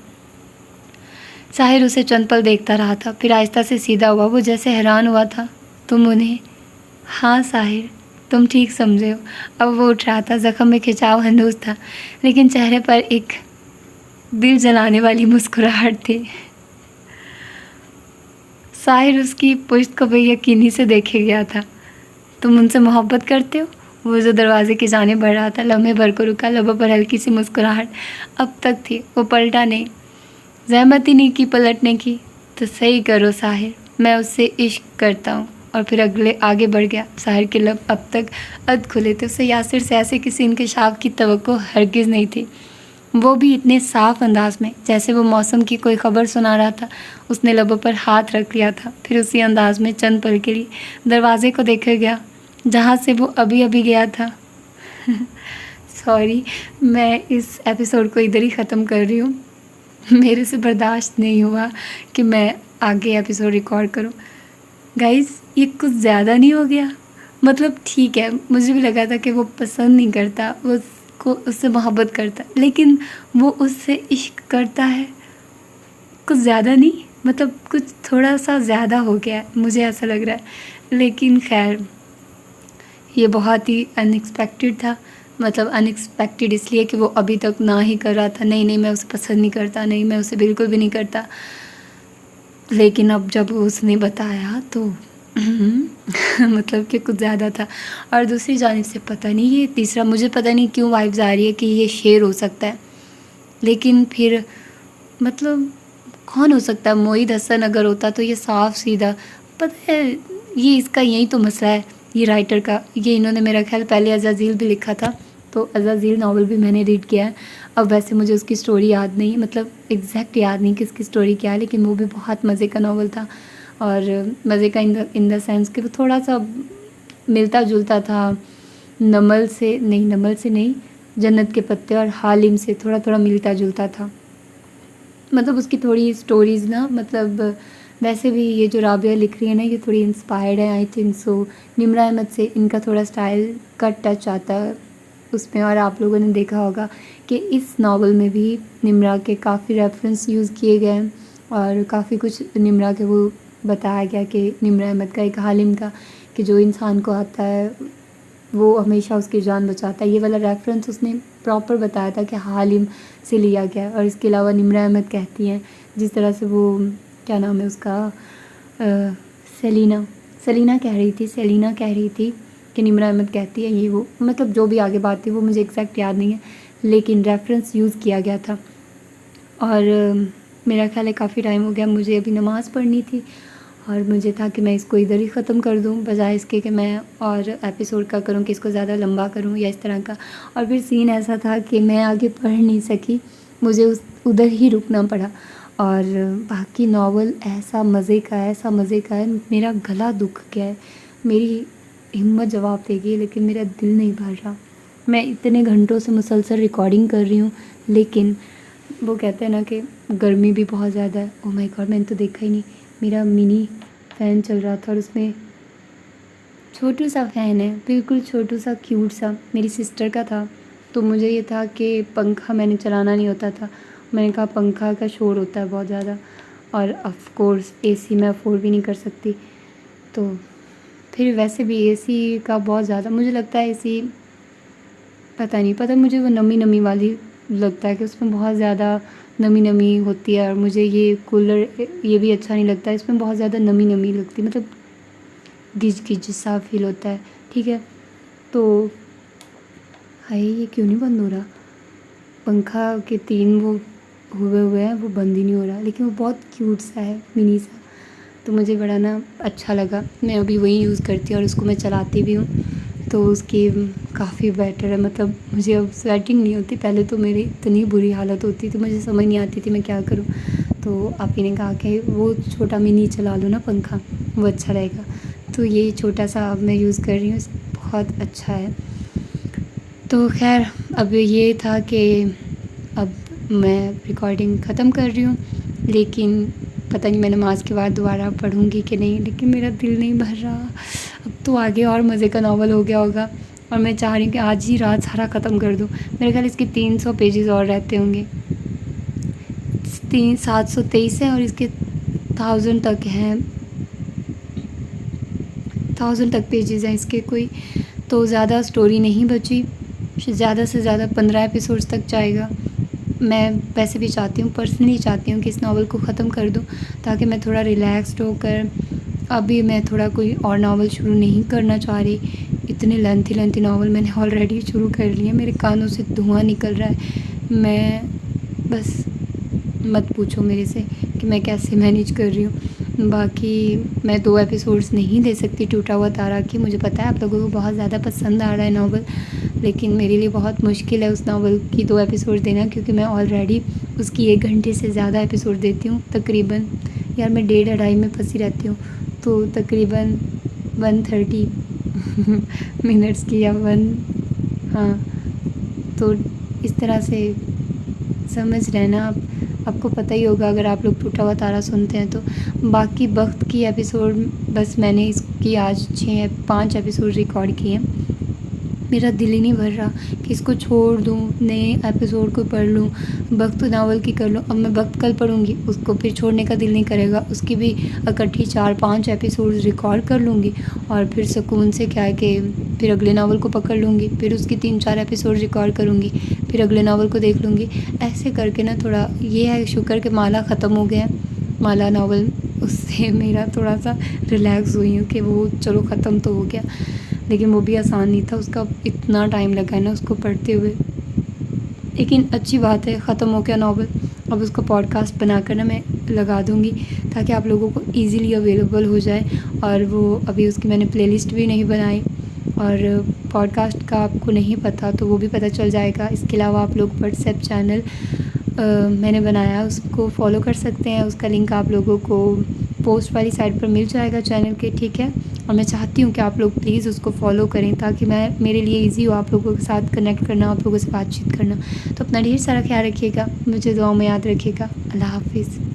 ساحر اسے چند پل دیکھتا رہا تھا، پھر آہستہ سے سیدھا ہوا، وہ جیسے حیران ہوا تھا۔ تم انہیں؟ ہاں ساحر، تم ٹھیک سمجھے ہو۔ اب وہ اٹھ رہا تھا، زخم میں کھچاؤ ہنوز تھا لیکن چہرے پر ایک دل جلانے والی مسکراہٹ تھی۔ ساحر اس کی پشت کو بے یقینی سے دیکھے گیا تھا۔ تم ان سے محبت کرتے ہو؟ وہ جو دروازے کی جانب بڑھ رہا تھا لمحے بھر کو رکا، لبوں پر ہلکی سی مسکراہٹ اب تک تھی، وہ پلٹا نہیں، زحمت ہی نہیں کی پلٹنے کی۔ تو صحیح کرو ساحر، میں اس سے عشق کرتا ہوں۔ اور پھر آگے بڑھ گیا۔ ساحر کے لب اب تک اد کھلے تھے، اسے یاسر سے ایسے کسی انکشاف کی توقع ہرگز نہیں تھی، وہ بھی اتنے صاف انداز میں جیسے وہ موسم کی کوئی خبر سنا رہا تھا۔ اس نے لبوں پر ہاتھ رکھ لیا تھا، پھر اسی انداز میں چند پل کے لیے دروازے کو دیکھے گیا جہاں سے وہ ابھی گیا تھا۔ سوری، میں اس ایپیسوڈ کو ادھر ہی ختم کر رہی ہوں، میرے سے برداشت نہیں ہوا کہ میں آگے ایپیسوڈ ریکارڈ کروں۔ گائز یہ کچھ زیادہ نہیں ہو گیا؟ مطلب ٹھیک ہے، مجھے بھی لگا تھا کہ وہ پسند نہیں کرتا، وہ اس سے محبت کرتا، لیکن وہ اس سے عشق کرتا ہے، کچھ زیادہ نہیں؟ مطلب کچھ تھوڑا سا زیادہ ہو گیا ہے، مجھے ایسا لگ رہا ہے۔ لیکن خیر، یہ بہت ہی ان ایکسپیکٹڈ تھا، مطلب ان ایکسپیکٹڈ اس لیے کہ وہ ابھی تک نہ ہی کر رہا تھا، نہیں نہیں میں اسے پسند نہیں کرتا، نہیں میں اسے بالکل بھی نہیں کرتا. لیکن اب جب اس نے بتایا تو مطلب کہ کچھ زیادہ تھا. اور دوسری جانب سے پتہ نہیں یہ تیسرا، مجھے پتہ نہیں کیوں وائبز آ رہی ہے کہ یہ شیر ہو سکتا ہے، لیکن پھر مطلب کون ہو سکتا ہے؟ معید حسن اگر ہوتا تو یہ صاف سیدھا، پتہ ہے یہ اس کا یہی تو مسئلہ ہے یہ رائٹر کا. یہ انہوں نے میرا خیال پہلے عزازیل بھی لکھا تھا، تو عزازیل ناول بھی میں نے ریڈ کیا ہے. اب ویسے مجھے اس کی سٹوری یاد نہیں، مطلب ایگزیکٹ یاد نہیں کہ اس کی سٹوری کیا ہے، لیکن وہ بھی بہت مزے کا ناول تھا. اور مزے کا ان دا سینس کہ وہ تھوڑا سا ملتا جلتا تھا نمل سے نہیں جنت کے پتے اور حالم سے تھوڑا تھوڑا ملتا جلتا تھا. مطلب اس کی تھوڑی سٹوریز نا، مطلب ویسے بھی یہ جو رابعہ لکھ رہی ہے نا یہ تھوڑی انسپائرڈ ہے I think so Nimra Ahmed سے. ان کا تھوڑا سٹائل کا ٹچ آتا ہے اس میں. اور آپ لوگوں نے دیکھا ہوگا کہ اس ناول میں بھی نمرا کے کافی ریفرنس یوز کیے گئے ہیں اور کافی کچھ نمرا کے وہ بتایا گیا کہ نمرا احمد کا ایک حالم تھا کہ جو انسان کو آتا ہے وہ ہمیشہ اس کی جان بچاتا ہے. یہ والا ریفرنس اس نے پراپر بتایا تھا کہ حالم سے لیا گیا. اور اس کے علاوہ نمرا احمد کہتی ہیں جس طرح سے وہ کیا نام ہے اس کا سیلینا کہہ رہی تھی کہ نمرا احمد کہتی ہے یہ وہ، مطلب جو بھی آگے بات تھی وہ مجھے ایگزیکٹ یاد نہیں ہے لیکن ریفرنس یوز کیا گیا تھا. اور میرا خیال ہے کافی ٹائم ہو گیا، مجھے ابھی نماز پڑھنی تھی اور مجھے تھا کہ میں اس کو ادھر ہی ختم کر دوں بجائے اس کے کہ میں اور ایپیسوڈ کا کروں کہ اس کو زیادہ لمبا کروں یا اس طرح کا. اور پھر سین ایسا تھا کہ میں آگے پڑھ نہیں سکی، مجھے ادھر ہی رکنا پڑا. اور باقی ناول ایسا مزے کا ہے، میرا گلا دکھ گیا ہے، میری ہمت جواب دے گی لیکن میرا دل نہیں بھر رہا. میں اتنے گھنٹوں سے مسلسل ریکارڈنگ کر رہی ہوں لیکن وہ کہتے ہیں نا کہ گرمی بھی بہت زیادہ ہے. او مائی گاڈ میں نے تو دیکھا ہی نہیں، میرا منی فین چل رہا تھا اور اس میں چھوٹو سا فین ہے، بالکل چھوٹو سا کیوٹ سا، میری سسٹر کا تھا. تو مجھے یہ تھا کہ پنکھا میں نے چلانا نہیں ہوتا تھا، میں نے کہا پنکھا کا شور ہوتا ہے بہت زیادہ اور آف کورس اے سی میں افورڈ بھی نہیں کر سکتی. تو پھر ویسے بھی اے سی کا بہت زیادہ مجھے لگتا ہے، اے سی پتہ مجھے وہ نمی والی لگتا ہے کہ اس میں بہت زیادہ نمی ہوتی ہے. اور مجھے یہ کولر یہ بھی اچھا نہیں لگتا ہے، اس میں بہت زیادہ نمی لگتی، مطلب گج سا فیل ہوتا ہے. ٹھیک ہے تو ہائی یہ کیوں نہیں بند ہو رہا؟ پنکھا کے 3 وہ ہوئے ہیں وہ بند ہی نہیں ہو رہا، لیکن وہ بہت کیوٹ سا ہے منی سا. تو مجھے بڑا نا اچھا لگا، میں ابھی وہی یوز کرتی ہوں اور اس کو میں چلاتی بھی ہوں تو اس کی کافی بیٹر ہے. مطلب مجھے اب سویٹنگ نہیں ہوتی، پہلے تو میری اتنی بری حالت ہوتی تھی مجھے سمجھ نہیں آتی تھی میں کیا کروں. تو آپ ہی نے کہا کہ وہ چھوٹا منی چلا لو نا پنکھا، وہ اچھا رہے گا. تو یہ چھوٹا سا اب میں یوز کر رہی ہوں، بہت اچھا ہے. تو خیر اب یہ تھا کہ اب میں ریکارڈنگ ختم کر رہی ہوں، لیکن پتہ نہیں میں نماز کے بعد دوبارہ پڑھوں گی کہ نہیں، لیکن میرا دل نہیں بھر رہا. اب تو آگے اور مزے کا ناول ہو گیا ہوگا اور میں چاہ رہی ہوں کہ آج ہی رات سارا ختم کر دوں. میرے خیال اس کے 300 پیجز اور رہتے ہوں گے، 723 ہیں اور اس کے 1000 تک ہیں، 1000 تک پیجز ہیں اس کے کوئی. تو زیادہ سٹوری نہیں بچی، زیادہ سے زیادہ 15 ایپیسوڈز تک جائے گا. میں ویسے بھی چاہتی ہوں، پرسنلی چاہتی ہوں کہ اس ناول کو ختم کر دوں تاکہ میں تھوڑا ریلیکسڈ ہو کر، ابھی میں تھوڑا کوئی اور ناول شروع نہیں کرنا چاہ رہی. اتنے لینتھی ناول میں نے آلریڈی شروع کر لیے، میرے کانوں سے دھواں نکل رہا ہے. میں بس مت پوچھو میرے سے کہ میں کیسے مینیج کر رہی ہوں. باقی میں 2 ایپیسوڈز نہیں دے سکتی ٹوٹا ہوا تارا کی، مجھے پتہ ہے آپ لوگوں کو بہت زیادہ پسند آ رہا ہے ناول، لیکن میرے لیے بہت مشکل ہے اس ناول کی 2 ایپیسوڈ دینا کیونکہ میں آلریڈی اس کی 1 گھنٹے سے زیادہ ایپیسوڈ دیتی ہوں تقریباً. یار میں 1.5 میں پھنسی رہتی ہوں، تو تقریباً 130 منٹس کی یا ہاں. تو اس طرح سے سمجھ رہنا آپ کو پتہ ہی ہوگا اگر آپ لوگ ٹوٹا ہوا تارا سنتے ہیں تو. باقی وقت کی ایپیسوڈ بس میں نے اس کی آج 5 ایپیسوڈ ریکارڈ کیے ہیں. میرا دل ہی نہیں بھر رہا کہ اس کو چھوڑ دوں، نئے ایپیسوڈ کو پڑھ لوں، وقت ناول کی کر لوں. اب میں وقت کل پڑھوں گی، اس کو پھر چھوڑنے کا دل نہیں کرے گا. اس کی بھی اکٹھی 4-5 ایپیسوڈ ریکارڈ کر لوں گی اور پھر سکون سے کیا ہے کہ پھر اگلے ناول کو پکڑ لوں گی، پھر اس کی 3-4 ایپیسوڈ ریکارڈ کروں گی، پھر اگلے ناول کو دیکھ لوں گی. ایسے کر کے نا تھوڑا یہ ہے شکر کہ مالا ختم ہو گیا، مالا ناول، اس سے میرا تھوڑا سا ریلیکس ہوئی ہوں کہ وہ چلو ختم تو ہو گیا. لیکن وہ بھی آسان نہیں تھا، اس کا اتنا ٹائم لگا ہے نا اس کو پڑھتے ہوئے. لیکن اچھی بات ہے ختم ہو گیا ناول. اب اس کو پوڈ کاسٹ بنا کر نا میں لگا دوں گی تاکہ آپ لوگوں کو ایزیلی اویلیبل ہو جائے. اور وہ ابھی اس کی میں نے پلے لسٹ بھی نہیں بنائی، اور پوڈ کاسٹ کا آپ کو نہیں پتہ تو وہ بھی پتہ چل جائے گا. اس کے علاوہ آپ لوگ واٹس ایپ چینل میں نے بنایا، اس کو فالو کر سکتے ہیں. اس کا لنک آپ لوگوں کو پوسٹ والی سائٹ پر مل جائے گا چینل کے، ٹھیک ہے. اور میں چاہتی ہوں کہ آپ لوگ پلیز اس کو فالو کریں تاکہ میرے لیے ایزی ہو آپ لوگوں کے ساتھ کنیکٹ کرنا، آپ لوگوں سے بات چیت کرنا. تو اپنا ڈھیر سارا خیال رکھیے گا، مجھے دعاؤں میں یاد رکھیے گا. اللہ حافظ.